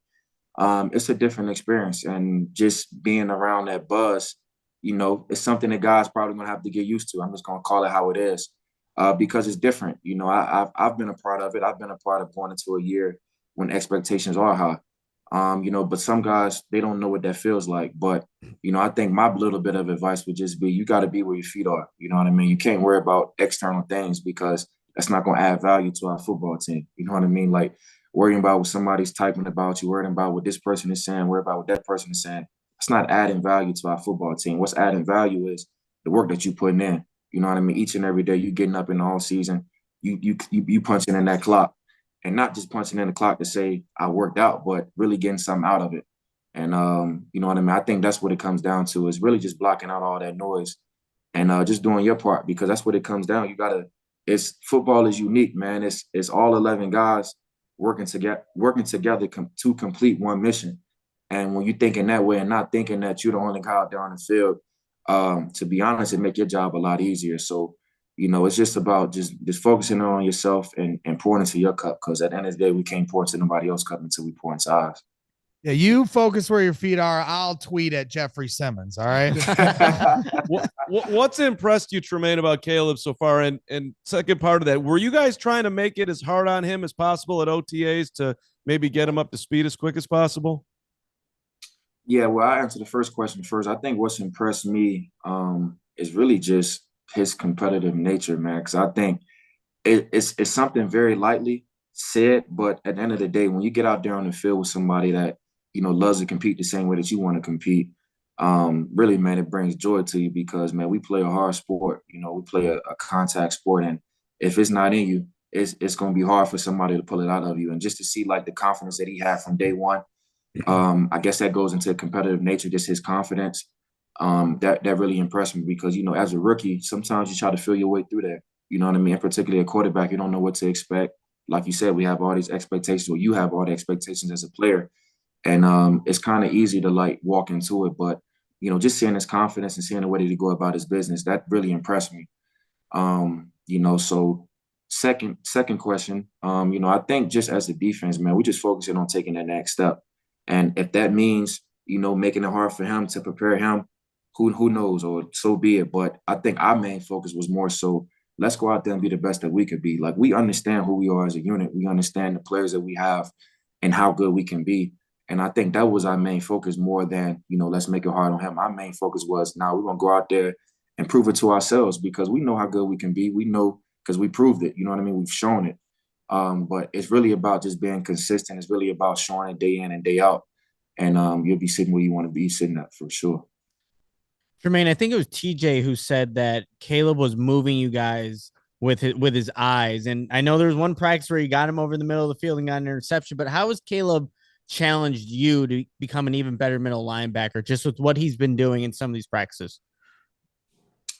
It's a different experience, and just being around that buzz, it's something that guys probably gonna have to get used to. I'm just gonna call it how it is, because it's different. I've been a part of it. I've been a part of going into a year when expectations are high. But some guys, they don't know what that feels like. But, I think my little bit of advice would just be, you got to be where your feet are. You know what I mean? You can't worry about external things because that's not going to add value to our football team. You know what I mean? Like worrying about what somebody's typing about you, worrying about what this person is saying, worrying about what that person is saying. It's not adding value to our football team. What's adding value is the work that you putting in. You know what I mean? Each and every day, you getting up in the all season, you punching in that clock. And not just punching in the clock to say I worked out, but really getting something out of it. And you know what I mean? I think that's what it comes down to, is really just blocking out all that noise and just doing your part, because that's what it comes down. Football is unique, man. It's all 11 guys working together to complete one mission. And when you're thinking that way and not thinking that you're the only guy out there on the field, to be honest, it make your job a lot easier. So it's just about just focusing on yourself and pouring into your cup, because at the end of the day, we can't pour into nobody else's cup until we pour into ours. Yeah, you focus where your feet are. I'll tweet at Jeffrey Simmons. All right. What's impressed you, Tremaine, about Caleb so far? And second part of that, were you guys trying to make it as hard on him as possible at OTAs to maybe get him up to speed as quick as possible? Yeah, well, I answer the first question first. I think what's impressed me is really just his competitive nature, man. Because I think it's something very lightly said, but at the end of the day, when you get out there on the field with somebody that loves to compete the same way that you want to compete, really, man, it brings joy to you, because, man, we play a hard sport. We play a contact sport, and if it's not in you, it's going to be hard for somebody to pull it out of you. And just to see like the confidence that he had from day one, I guess that goes into competitive nature, just his confidence. That really impressed me, because, as a rookie, sometimes you try to feel your way through that. You know what I mean? And particularly a quarterback, you don't know what to expect. Like you said, we have all these expectations, or you have all the expectations as a player. And it's kind of easy to like walk into it. But, just seeing his confidence and seeing the way that he go about his business, that really impressed me. So second question, I think just as a defense, man, we're just focusing on taking that next step. And if that means, making it hard for him to prepare him, who knows, or so be it. But I think our main focus was more so let's go out there and be the best that we could be. Like, we understand who we are as a unit. We understand the players that we have and how good we can be. And I think that was our main focus more than, let's make it hard on him. Our main focus was, now we're going to go out there and prove it to ourselves because we know how good we can be. We know because we proved it. You know what I mean? We've shown it. But it's really about just being consistent. It's really about showing it day in and day out. And you'll be sitting where you want to be sitting at for sure. Tremaine, I think it was TJ who said that Caleb was moving you guys with his eyes. And I know there was one practice where he got him over in the middle of the field and got an interception, but how has Caleb challenged you to become an even better middle linebacker just with what he's been doing in some of these practices?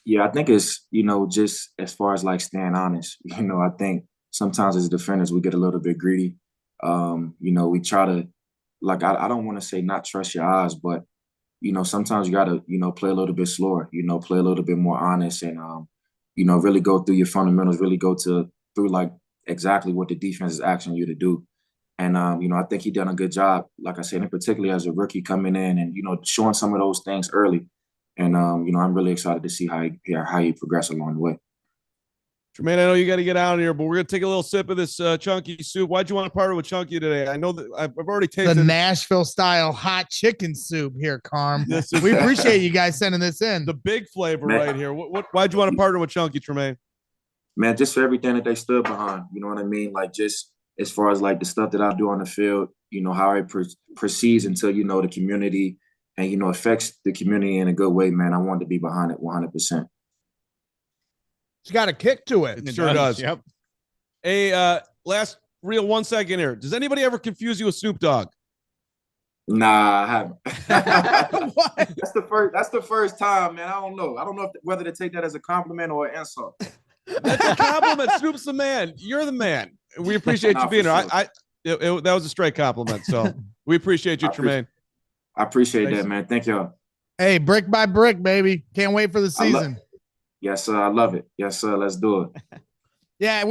Yeah, I think it's, just as far as like staying honest, I think sometimes as defenders, we get a little bit greedy. We try to, like, I don't want to say not trust your eyes, but sometimes you got to, play a little bit slower, play a little bit more honest and, really go through your fundamentals, really go through like exactly what the defense is asking you to do. And, I think he done a good job, like I said, in particular as a rookie coming in and, showing some of those things early. And, I'm really excited to see how he progresses along the way. Tremaine, I know you got to get out of here, but we're going to take a little sip of this chunky soup. Why'd you want to partner with Chunky today? I know that I've already tasted the Nashville-style hot chicken soup here, Carm. Yes, we appreciate you guys sending this in. The big flavor right here. Why'd you want to partner with Chunky, Tremaine? Man, just for everything that they stood behind. You know what I mean? Like, just as far as, like, the stuff that I do on the field, how it proceeds into, the community and, affects the community in a good way, man. I want to be behind it 100%. It's got a kick to it. It sure does. Yep. Hey, last real 1 second here. Does anybody ever confuse you with Snoop Dogg? Nah, I haven't. That's the first time, man. I don't know whether to take that as a compliment or an insult. That's a compliment. Snoop's the man. You're the man. We appreciate you being here. Sure. That was a straight compliment. So we appreciate you, Tremaine. I appreciate that, man. Thank y'all. Hey, brick by brick, baby. Can't wait for the season. Yes, sir. I love it. Yes, sir. Let's do it. Yeah,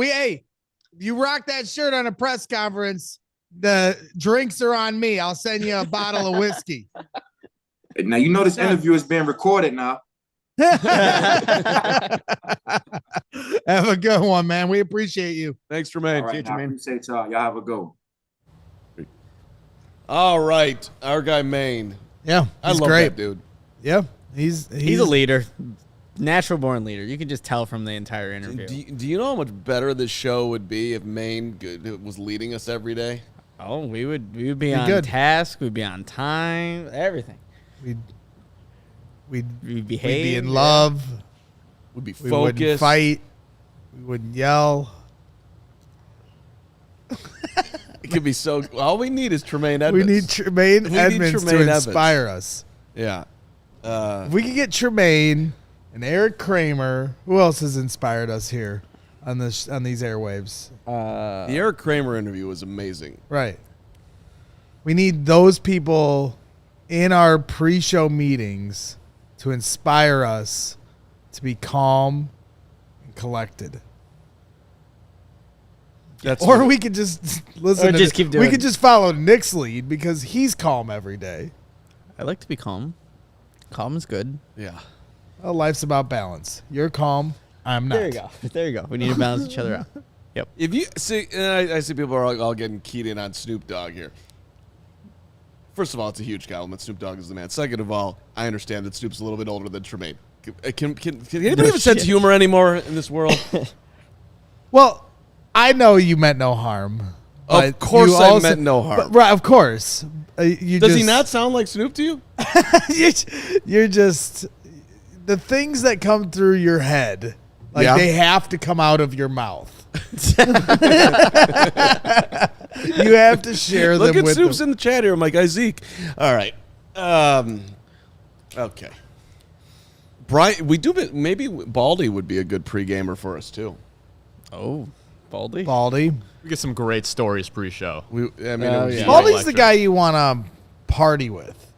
you rock that shirt on a press conference. The drinks are on me. I'll send you a bottle of whiskey. Now, this interview is being recorded now. Have a good one, man. We appreciate you. Thanks, Tremaine. All right, I appreciate y'all. Y'all have a good one. All right. Our guy, Maine. Yeah, I love great. that dude. Yeah, he's a leader. Natural born leader. You can just tell from the entire interview. Do you know how much better this show would be if Maine was leading us every day? Oh, we would be on task. We'd be on time. Everything. We'd behave. We'd be in love. We'd be focused. We wouldn't fight. We wouldn't yell. It could be so. All we need is Tremaine Edmunds. We need Tremaine Edmunds to inspire us. Yeah. If we could get Tremaine and Eric Kramer. Who else has inspired us here on these airwaves? The Eric Kramer interview was amazing. Right. We need those people in our pre-show meetings to inspire us to be calm and collected. Or we could just listen. Keep doing. We could just follow Nick's lead because he's calm every day. I like to be calm. Calm is good. Yeah. Well, life's about balance. You're calm. I'm not. There you go. We need to balance each other out. Yep. If you see, and I see people are all getting keyed in on Snoop Dogg here. First of all, it's a huge compliment. Snoop Dogg is the man. Second of all, I understand that Snoop's a little bit older than Tremaine. Can anybody have a sense of humor anymore in this world? Well, I know you meant no harm. Of course I meant no harm. Right, of course. Does he not sound like Snoop to you? You're just... The things that come through your head, they have to come out of your mouth. You have to share them with Look at Snoop's in the chat here, my guy Zeke. All right. Okay. Brian, maybe Baldy would be a good pre-gamer for us, too. Oh, Baldy? We get some great stories pre-show. Baldy's the guy you want to party with.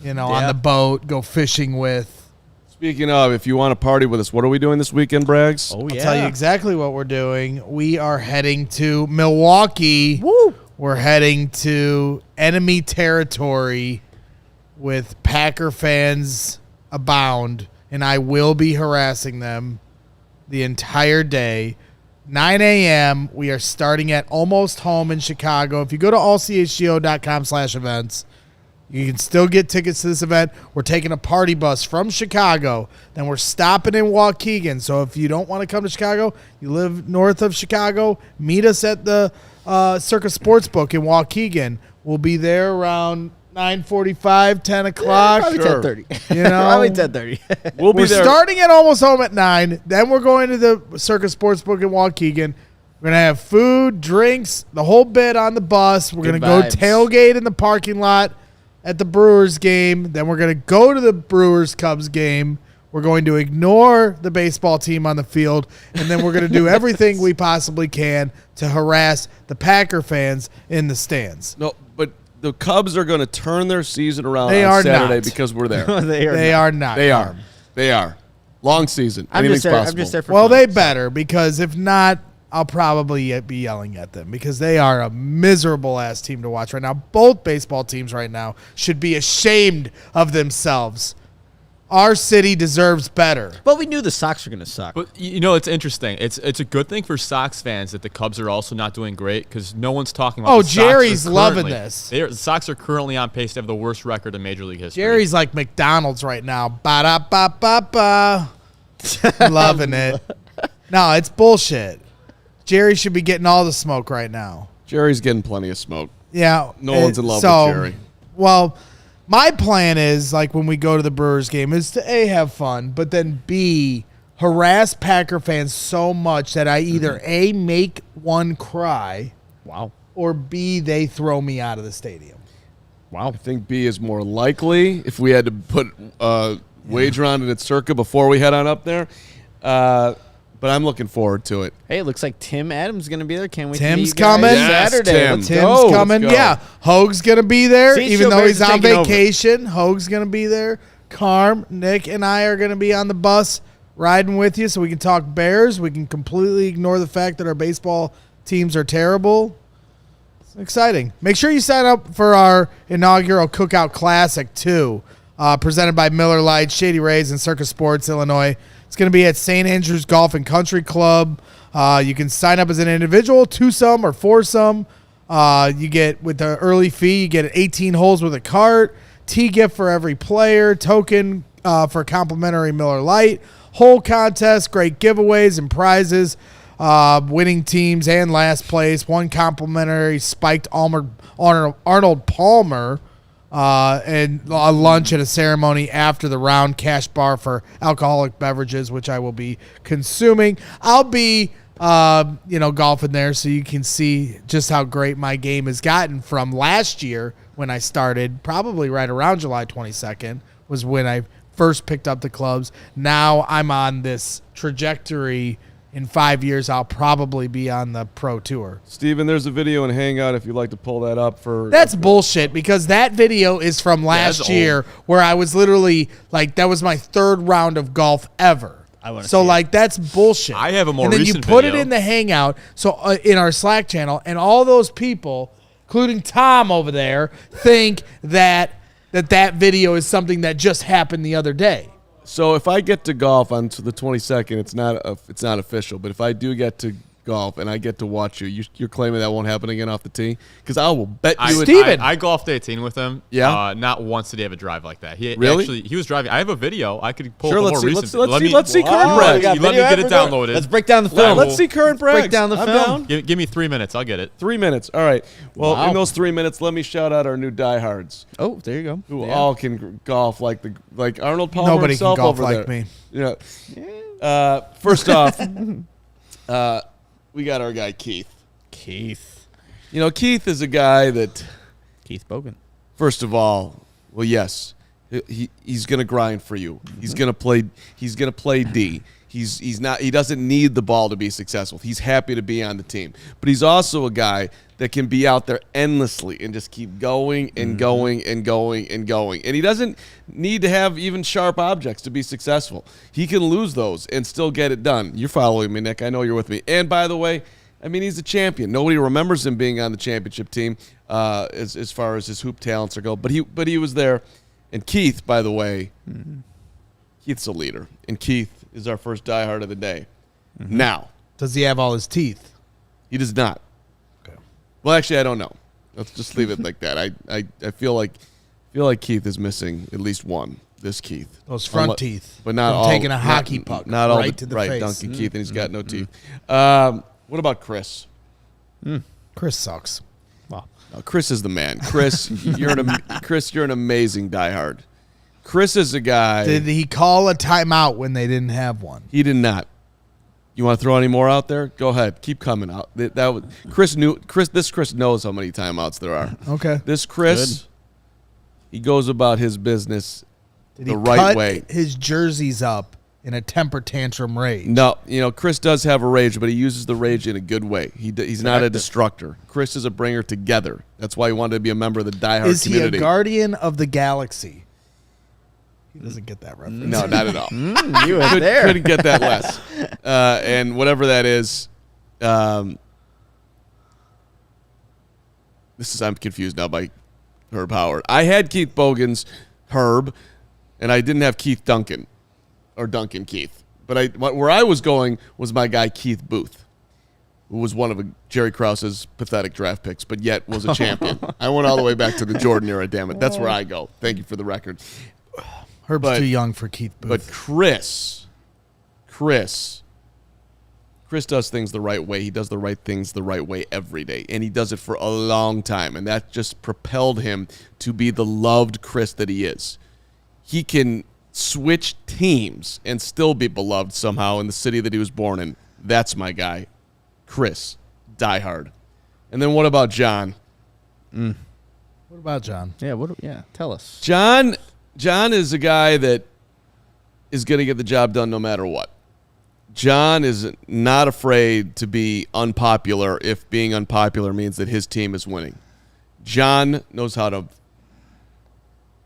On the boat, go fishing with. Speaking of, if you want to party with us, what are we doing this weekend, Braggs? I'll tell you exactly what we're doing. We are heading to Milwaukee. Woo! We're heading to enemy territory with Packer fans abound, and I will be harassing them the entire day. 9 a.m. We are starting at Almost Home in Chicago. If you go to allchgo.com/events, you can still get tickets to this event. We're taking a party bus from Chicago. Then we're stopping in Waukegan. So if you don't want to come to Chicago, you live north of Chicago, meet us at the Circus Sportsbook in Waukegan. We'll be there around 9:45, 10 o'clock. Probably Sure. 10:30. You know? Probably 10:30. We'll be We're there. starting at Almost Home at 9. Then we're going to the Circus Sportsbook in Waukegan. We're going to have food, drinks, the whole bit on the bus. We're going Good to go vibes. tailgate in the parking lot at the Brewers game. Then we're going to go to the Brewers-Cubs game. We're going to ignore the baseball team on the field. And then we're going to do everything we possibly can to harass the Packer fans in the stands. No, but the Cubs are going to turn their season around They on are Saturday not. because we're there. They are not. They are. They are. Long season. I'm Anything's just there. possible. I'm just there for Well, fun, they so. better, because if not, I'll probably be yelling at them, because they are a miserable-ass team to watch right now. Both baseball teams right now should be ashamed of themselves. Our city deserves better. But we knew the Sox were going to suck. But you know, it's interesting. It's a good thing for Sox fans that the Cubs are also not doing great, because no one's talking about. Oh, the Sox are Jerry's loving currently- this. The Sox are currently on pace to have the worst record in Major League history. Jerry's like McDonald's right now. Ba-da-ba-ba-ba. Loving it. No, it's bullshit. Jerry should be getting all the smoke right now. Jerry's getting plenty of smoke. Yeah. No one's in love so, with Jerry. Well, my plan is, like, when we go to the Brewers game, is to A, have fun, but then B, harass Packer fans so much that I either A, make one cry, Wow. or B, they throw me out of the stadium. Wow. I think B is more likely if we had to put wager on it at Circa before we head on up there. But I'm looking forward to it. Hey, it looks like Tim Adams is going to be there. Can't wait Tim's to meet you coming. guys Yes, Saturday. Tim. Let's Tim's go. coming. Let's go. Yeah. Hoag's going to be there, CHGO even though Bears he's are on taking over. vacation. Hoag's going to be there. Carm, Nick, and I are going to be on the bus riding with you so we can talk Bears. We can completely ignore the fact that our baseball teams are terrible. It's exciting. Make sure you sign up for our inaugural Cookout Classic, too, presented by Miller Lite, Shady Rays, and Circus Sports, Illinois. It's going to be at St. Andrews Golf and Country Club. You can sign up as an individual, twosome or foursome. You get, with the early fee, you get 18 holes with a cart, tee gift for every player, token for complimentary Miller Lite, hole contest, great giveaways and prizes, winning teams and last place, one complimentary spiked Arnold Palmer, and a lunch at a ceremony after the round, cash bar for alcoholic beverages, which I will be consuming. I'll be, golfing there, so you can see just how great my game has gotten from last year when I started, probably right around July 22nd was when I first picked up the clubs. Now I'm on this trajectory. In 5 years, I'll probably be on the pro tour. Steven, there's a video in Hangout if you'd like to pull that up for. That's bullshit, because that video is from last that's year where I was literally like, that was my third round of golf ever. I wanna So see it. like, that's bullshit. I have a more And then recent you put video. it in the Hangout, so in our Slack channel, and all those people, including Tom over there, think that video is something that just happened the other day. So if I get to golf on to the 22nd, it's not official. But if I do get to golf and I get to watch you're claiming that won't happen again off the tee? Because I will bet you. Steven. I golfed 18 with him. Yeah? Not once did he have a drive like that. He Really? Actually, he was driving. I have a video. I could pull Sure, up a let's more see- recent. let's see current Wow, Brad. we got You let me video get it episode. downloaded. Let's break down the film. Let's see current Break brags. down the I'm film. down. Give me 3 minutes. I'll get it. 3 minutes. All right. Well, Wow. in those 3 minutes, let me shout out our new diehards Oh, there you go. who Yeah. all can golf like Arnold Palmer Nobody can himself golf over like there. me. Yeah. First off, we got our guy Keith. Keith Keith is a guy that, Bogan. first of all, well, yes, he's gonna grind for you. He's gonna play. He's gonna play D. He's not. He doesn't need the ball to be successful. He's happy to be on the team. But he's also a guy that can be out there endlessly and just keep going and going and going and going. And he doesn't need to have even sharp objects to be successful. He can lose those and still get it done. You're following me, Nick. I know you're with me. And by the way, I mean, he's a champion. Nobody remembers him being on the championship team as far as his hoop talents go. But he was there. And Keith, by the way, Keith's a leader. And Keith is our first diehard of the day. Now, Does he have all his teeth? he does not. Okay. Well, actually, I don't know. Let's just leave it like that. I feel like Keith is missing at least one. This Keith, Those front teeth, but not from all. taking a hockey puck not all right to the right. face. Duncan Keith, and he's got no teeth. What about Chris? Chris sucks. No, Chris is the man. Chris, you're an amazing diehard. Chris is a guy. Did he call a timeout when they didn't have one? He did not. You want to throw any more out there? Go ahead. Keep coming out. Chris knows how many timeouts there are. Okay. This Chris, he goes about his business Did the he right cut way. his jerseys up in a temper tantrum rage? No, Chris does have a rage, but he uses the rage in a good way. He's not a destructor. Chris is a bringer together. That's why he wanted to be a member of the diehard Is he community. a guardian of the galaxy? He doesn't get that reference. No, not at all. You were there. Couldn't get that less. And whatever that is, I'm confused now by Herb Howard. I had Keith Bogan's Herb, and I didn't have Keith Duncan or Duncan Keith. But where I was going was my guy Keith Booth, who was one of Jerry Krause's pathetic draft picks, but yet was a champion. I went all the way back to the Jordan era, damn it. That's where I go. Thank you for the record. Herb's too young for Keith Booth. But Chris does things the right way. He does the right things the right way every day, and he does it for a long time, and that just propelled him to be the loved Chris that he is. He can switch teams and still be beloved somehow in the city that he was born in. That's my guy, Chris, diehard. And then what about John? What about John? Yeah, tell us. John is a guy that is going to get the job done no matter what. John is not afraid to be unpopular if being unpopular means that his team is winning. John knows how to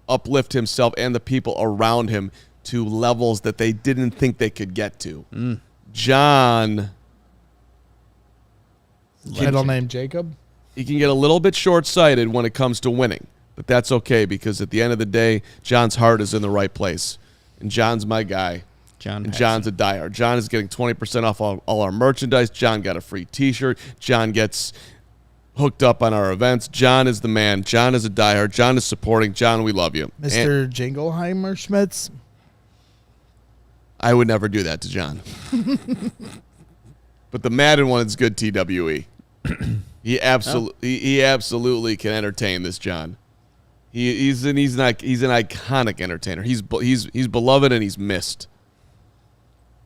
uplift himself and the people around him to levels that they didn't think they could get to. John... Middle name Jacob? He can get a little bit short-sighted when it comes to winning, but that's okay because at the end of the day, John's heart is in the right place. And John's my guy. And John's a diehard. John is getting 20% off all our merchandise. John got a free T-shirt. John gets hooked up on our events. John is the man. John is a diehard. John is supporting. John, we love you. Mr. Jingleheimer Schmitz? I would never do that to John. But the Madden one is good TWE. He absolutely can entertain this John. He's an iconic entertainer. He's beloved and he's missed.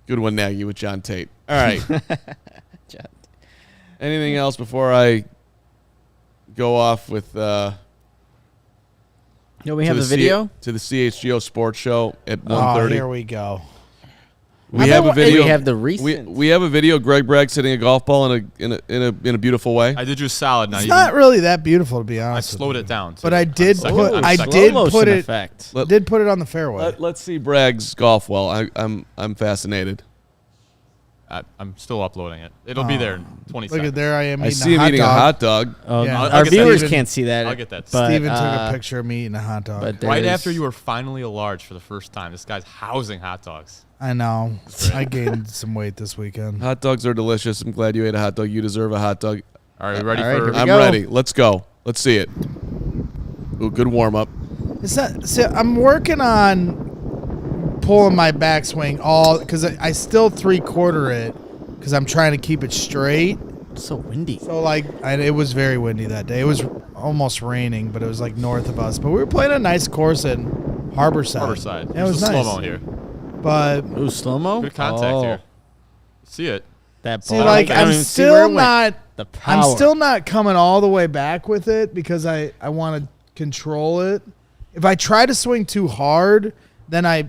Good one, Nagy, with John Tate. All right. Anything else before I go off with? We have the video to the CHGO Sports Show at 1:30. Oh, here we go. We have a video. We have the recent. We have a video. Greg Bragg's hitting a golf ball in a beautiful way. I did you a solid. Now It's not really that beautiful, to be honest. I slowed it down. But I did put effect. Did put it on the fairway. Let's see Bragg's golf well. I'm fascinated. I'm still uploading it. It'll be there in 20 Look seconds. at there I am. I see him eating a hot dog. Oh, Yeah. our I'll get viewers that. can't see that. I'll get that. But, Steven took a picture of me eating a hot dog. But Right there's- after you were finally a large for the first time. This guy's housing hot dogs. I know. I gained some weight this weekend. Hot dogs are delicious. I'm glad you ate a hot dog. You deserve a hot dog. All right, you ready All right, for? here we I'm go. ready. Let's go. Let's see it. Ooh, good warm up. I'm working on pulling my backswing because I still 3/4 it because I'm trying to keep it straight. It's so windy. So it was very windy that day. It was almost raining, but it was north of us. But we were playing a nice course in Harborside. Harborside. Yeah, it was There's a nice. slow-mo here. But Ooh, slow mo. Good contact here. See it? That see, ball. like I don't I'm even see where it still went. not. The power. I'm still not coming all the way back with it because I want to control it. If I try to swing too hard, then I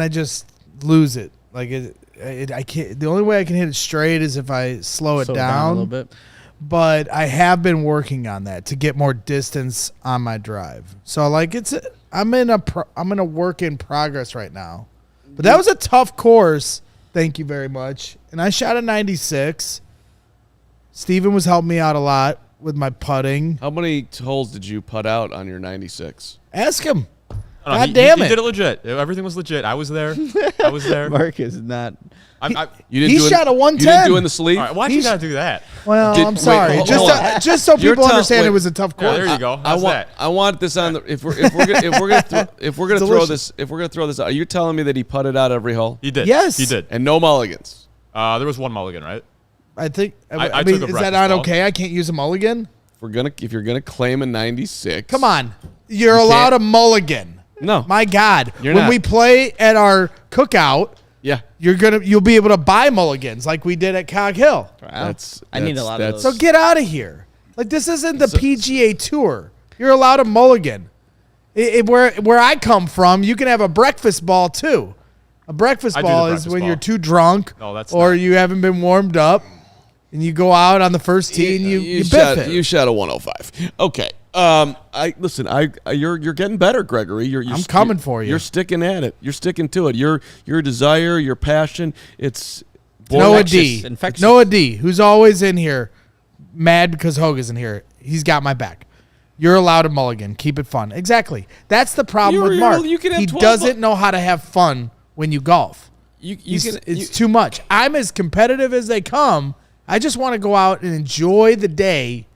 just lose it. I can't. The only way I can hit it straight is if I slow it Slow down a little bit. But I have been working on that to get more distance on my drive. So I'm in a work in progress right now. But that was a tough course. Thank you very much. And I shot a 96. Steven was helping me out a lot with my putting. How many holes did you putt out on your 96? Ask him. God damn he it. did it legit. Everything was legit. I was there. I was there. Mark is not. He shot a 110. You didn't do it in the sleeve? All right, why'd you gotta do that? Well, I'm wait, sorry. hold Just so You're people understand wait. it was a tough Yeah, course. there you go. How's that? I want this on the if we're gonna throw this out. Are you telling me that he putted out every hole? He did. Yes. He did. And no mulligans. There was one mulligan, right? I think. I mean, took a is that breakfast not ball. okay? I can't use a mulligan. If you're gonna claim a 96, Come on, you're allowed a mulligan. No, My God, You're when not. we play at our cookout, yeah, you'll be able to buy mulligans like we did at Cog Hill. I need a lot of those. So get out of here. Like this isn't the PGA Tour. You're allowed a mulligan. Where I come from, you can have a breakfast ball too. A breakfast I do the ball is breakfast when ball. you're too drunk No, that's or not. you haven't been warmed up, and you go out on the first tee and you biff it. You shot a 105. Okay. You're getting better, Gregory. I'm coming for you. You're sticking at it. You're sticking to it. Your desire, your passion. It's Noah Infectious. D. Infectious. Noah D, who's always in here, mad because Hogue isn't here. He's got my back. You're allowed a mulligan. Keep it fun. Exactly. That's the problem with Mark. You can have He 12 doesn't know how to have fun when you golf. it's It's too much. I'm as competitive as they come. I just want to go out and enjoy the day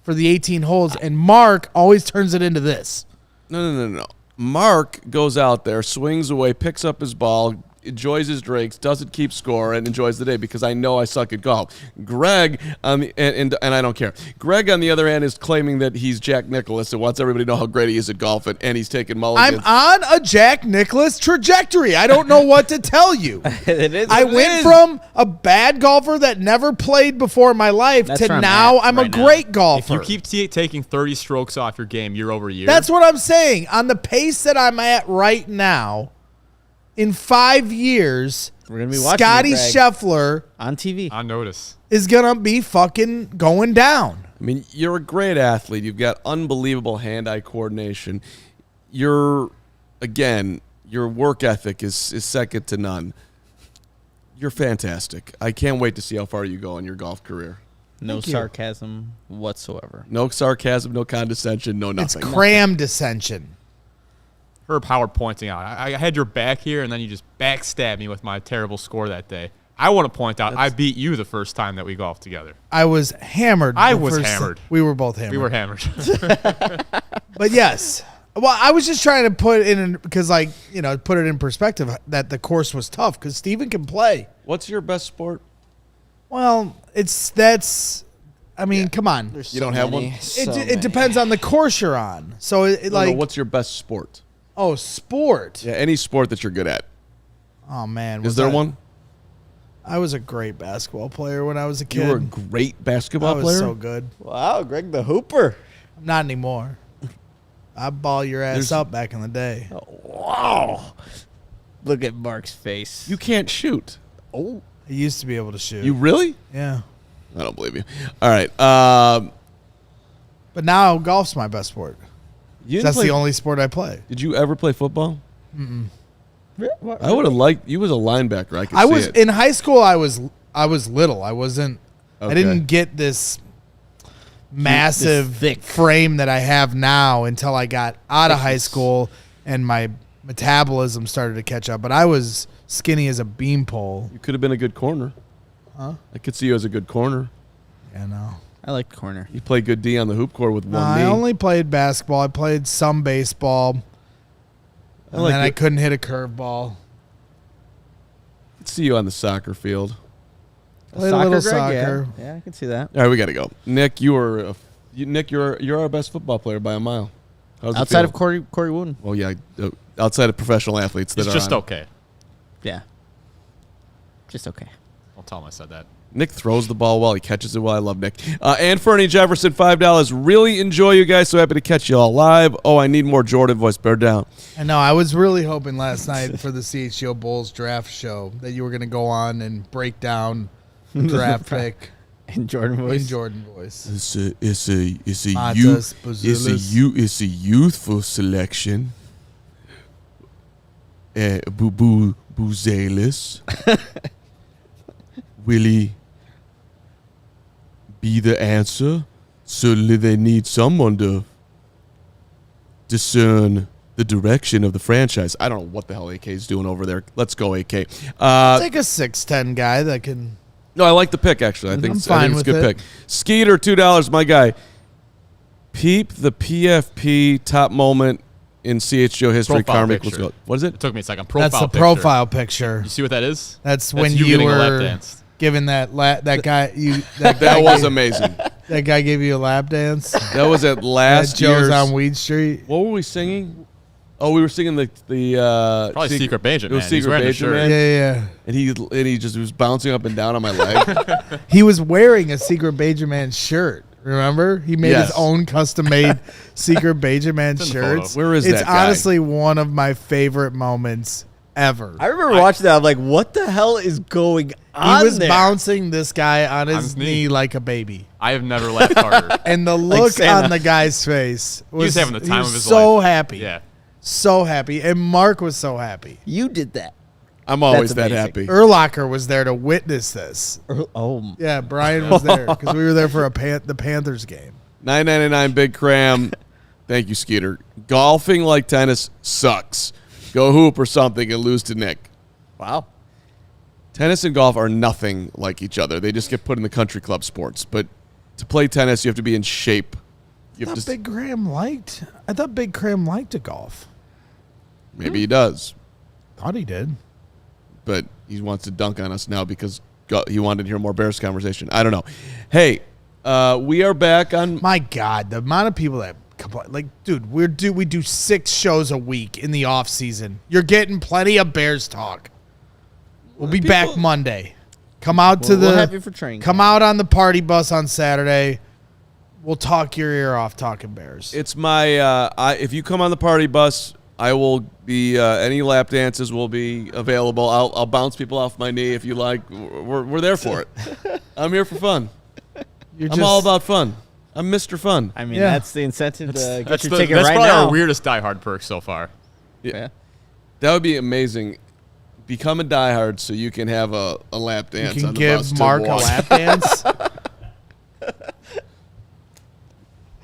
for the 18 holes, and Mark always turns it into this. No. Mark goes out there, swings away, picks up his ball, enjoys his drinks, doesn't keep score, and enjoys the day because I know I suck at golf. Greg, and I don't care. Greg, on the other hand, is claiming that he's Jack Nicklaus and wants everybody to know how great he is at golf, and he's taking mulligans. I'm on a Jack Nicklaus trajectory. I don't know what to tell you. It is. I what it went is. from a bad golfer that never played before in my life That's to where I'm now at I'm a right now. great If golfer. you keep taking 30 strokes off your game year over year, That's what I'm saying. On the pace that I'm at right now, in 5 years, We're gonna be watching Scotty you, Greg. Scheffler on TV. on notice. is gonna be fucking going down. I mean, you're a great athlete. You've got unbelievable hand-eye coordination. Your work ethic is second to none. You're fantastic. I can't wait to see how far you go in your golf career. No Thank you. sarcasm whatsoever. No sarcasm, no condescension, no It's nothing. cram dissension. Herb Howard pointing out, I had your back here, and then you just backstabbed me with my terrible score that day. I want to point out, I beat you the first time that we golfed together. I was hammered. I the was first- hammered. We were both hammered. We were hammered. But yes. Well, I was just trying to put it in because, put it in perspective that the course was tough because Steven can play. What's your best sport? Well, come on. You don't have one? It depends on the course you're on. So No, what's your best sport? Sport. Yeah, any sport that you're good at. Oh man, Is there one? I was a great basketball player when I was a kid. You were a great I basketball was player? so good. Wow, Greg the Hooper. Not anymore. I'd ball your ass up back in the day. Wow. Look at Mark's face. You can't shoot. Oh. I used to be able to shoot. You really? Yeah. I don't believe you. All right. But now golf's my best sport. You didn't That's play- the only sport I play. Did you ever play football? I would have liked you as a linebacker. I could I see was it. in high school. I was little. I wasn't. I Okay. didn't get this massive thick frame that I have now until I got out of high school and my metabolism started to catch up. But I was skinny as a beanpole. You could have been a good corner. Huh? I could see you as a good corner. Yeah, no. I like corner. You play good D on the hoop court with one I knee. only played basketball. I played some baseball. And like then I it. couldn't hit a curveball. I could see you on the soccer field. Played a little Greg? soccer. Yeah, I can see that. All right, we got to go. Nick, you're our best football player by a mile. How does it Outside feel? of Corey Wooden. Well, yeah, outside of professional athletes that It's are just on. okay. Yeah. Just okay. Don't tell him I said that. Nick throws the ball well. He catches it well. I love Nick. And Fernie Jefferson, $5. Really enjoy you guys. So happy to catch you all live. Oh, I need more Jordan voice. Bear down. I know. I was really hoping last night for the CHGO Bulls draft show that you were going to go on and break down the draft pick In Jordan in voice. Jordan voice. It's a Matas, Bazulis. it's a youthful selection. Buzelis. Will he be the answer? Certainly they need someone to discern the direction of the franchise. I don't know what the hell AK is doing over there. Let's go, AK. Take a 6'10" guy that can. No, I like the pick, actually. I think it's a good it. pick. Skeeter, $2, my guy. Peep the PFP top moment in CHGO history. Profile Carman, picture. let's go. What is it? It took me a second. Profile That's the picture. profile picture. You see what that is? That's That's when you you getting a lap were dance. giving that guy. That was amazing. That guy gave you a lap dance. That was at last Joe's year's. on Weed Street. What were we singing? Oh, we were singing the Probably Secret Beijing It was Man. He's Secret wearing the Beijing shirt. Man. Yeah. And he just was bouncing up and down on my leg. He was wearing a Secret Beijing Man shirt. Remember? He made Yes. his own custom-made Secret Beijing Man in the shirts. photo. Where is it's that guy? honestly one of my favorite moments ever. I remember watching that. I'm like, what the hell is going on He was there? bouncing this guy on his his knee. knee like a baby. I have never laughed harder. And the look Santa. on the guy's face was having the time was of his so life. happy. Yeah. So happy. And Mark was so happy. You did that. I'm always That's that amazing. happy. Urlacher was there to witness this. Oh, Yeah, Brian was there because we were there for the Panthers game. $9.99 Big Cram. Thank you, Skeeter. Golfing like tennis sucks. Go hoop or something and lose to Nick. wow. Tennis and golf are nothing like each other. They just get put in the country club sports. But to play tennis, you have to be in shape. You I have thought to, Big Cram liked to golf. maybe he does, Thought he did. but he wants to dunk on us now because he wanted to hear more Bears conversation. I don't know. Hey, we are back on. My God, the amount of people that complain. Like, dude, we do 6 shows a week in the off season. You're getting plenty of Bears talk. We'll be back Monday. Come out to We'll have you for training Come out on the party bus on Saturday. We'll talk your ear off talking Bears. It's my. If you come on the party bus, I will be. Any lap dances will be available. I'll bounce people off my knee if you like. We're there for it. I'm here for fun. I'm all about fun. I'm Mr. Fun. I mean, Yeah. that's the incentive to get your That's ticket right probably now. our weirdest diehard perk so far. Yeah. That would be amazing. Become a diehard so you can have a lap You dance can on the bus give to Mark a walk. lap dance.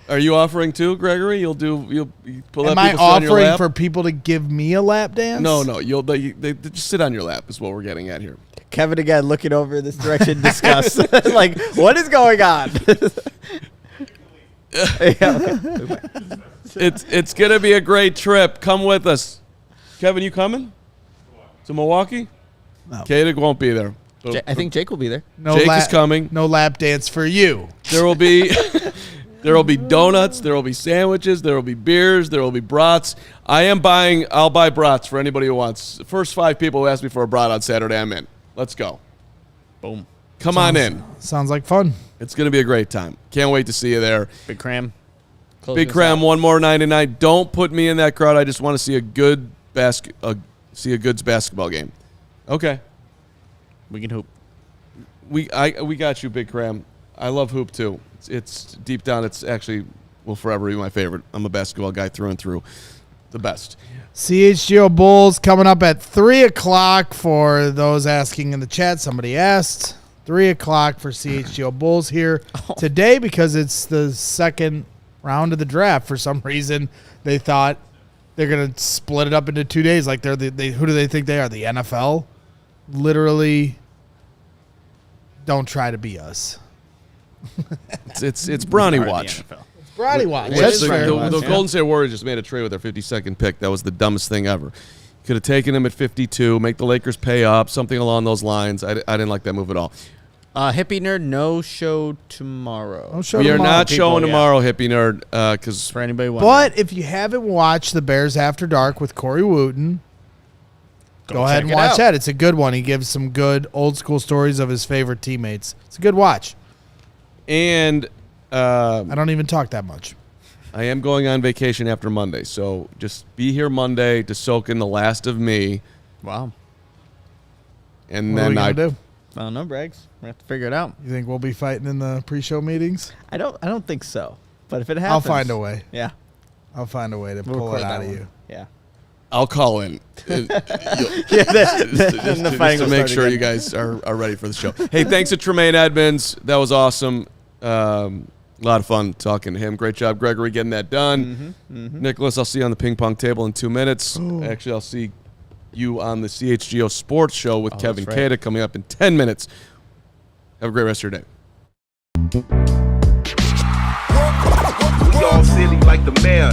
Are you offering too, Gregory? You'll pull Am up I people sit on your offering lap? for people to give me a lap dance? No. They just sit on your lap is what we're getting at here. Kevin again looking over this direction in disgust. Like, what is going on? It's gonna be a great trip. Come with us. Kevin, you coming to Milwaukee? No. Kadig won't be there. I think Jake will be there. No Jake is coming. No lap dance for you. There will be there will be donuts, there will be sandwiches, there will be beers, there will be brats. I'll buy brats for anybody who wants. The first 5 people who ask me for a brat on Saturday, I'm in. Let's go. Boom. Come on in. Sounds like fun. It's going to be a great time. Can't wait to see you there. Big Cram. Big Cram, one more 99. Don't put me in that crowd. I just want to see a good goods basketball game. Okay. We can hoop. We got you, Big Cram. I love hoop too. It's deep down. It's actually will forever be my favorite. I'm a basketball guy through and through. The best. CHGO Bulls coming up at 3 o'clock for those asking in the chat. Somebody asked. 3 o'clock for CHGO Bulls here today because it's the second round of the draft. For some reason, they thought they're going to split it up into 2 days. Like who do they think they are? The NFL? Literally, don't try to be us. It's Brownie Watch. Brownie Watch. Which That's the, fair. the Golden State Warriors just made a trade with their 52nd pick. That was the dumbest thing ever. Could have taken him at 52, make the Lakers pay up, something along those lines. I didn't like that move at all. Hippie Nerd, no show tomorrow. No show We are tomorrow. not showing yeah. tomorrow, Hippie Nerd, because For anybody wondering. But if you haven't watched The Bears After Dark with Corey Wooten, go ahead and check it watch out. that. It's a good one. He gives some good old school stories of his favorite teammates. It's a good watch. and I don't even talk that much. I am going on vacation after Monday, so just be here Monday to soak in the last of me, Wow. and What are we then gonna do? I don't know, Braggs. We have to figure it out. You think we'll be fighting in the pre-show meetings? I don't think so. But if it happens, I'll find a way. Yeah. I'll find a way to We'll pull it record out that of one. you. Yeah. I'll call in. Yeah. Just the fighting to will make start sure again. you guys are ready for the show. Hey, thanks to Tremaine Edmunds. That was awesome. A lot of fun talking to him. Great job, Gregory, getting that done. Nicholas, I'll see you on the ping pong table in 2 minutes. Actually, I'll see you on the CHGO Sports Show with Kevin that's right. Cada coming up in 10 minutes. Have a great rest of your day. We all silly like the mayor.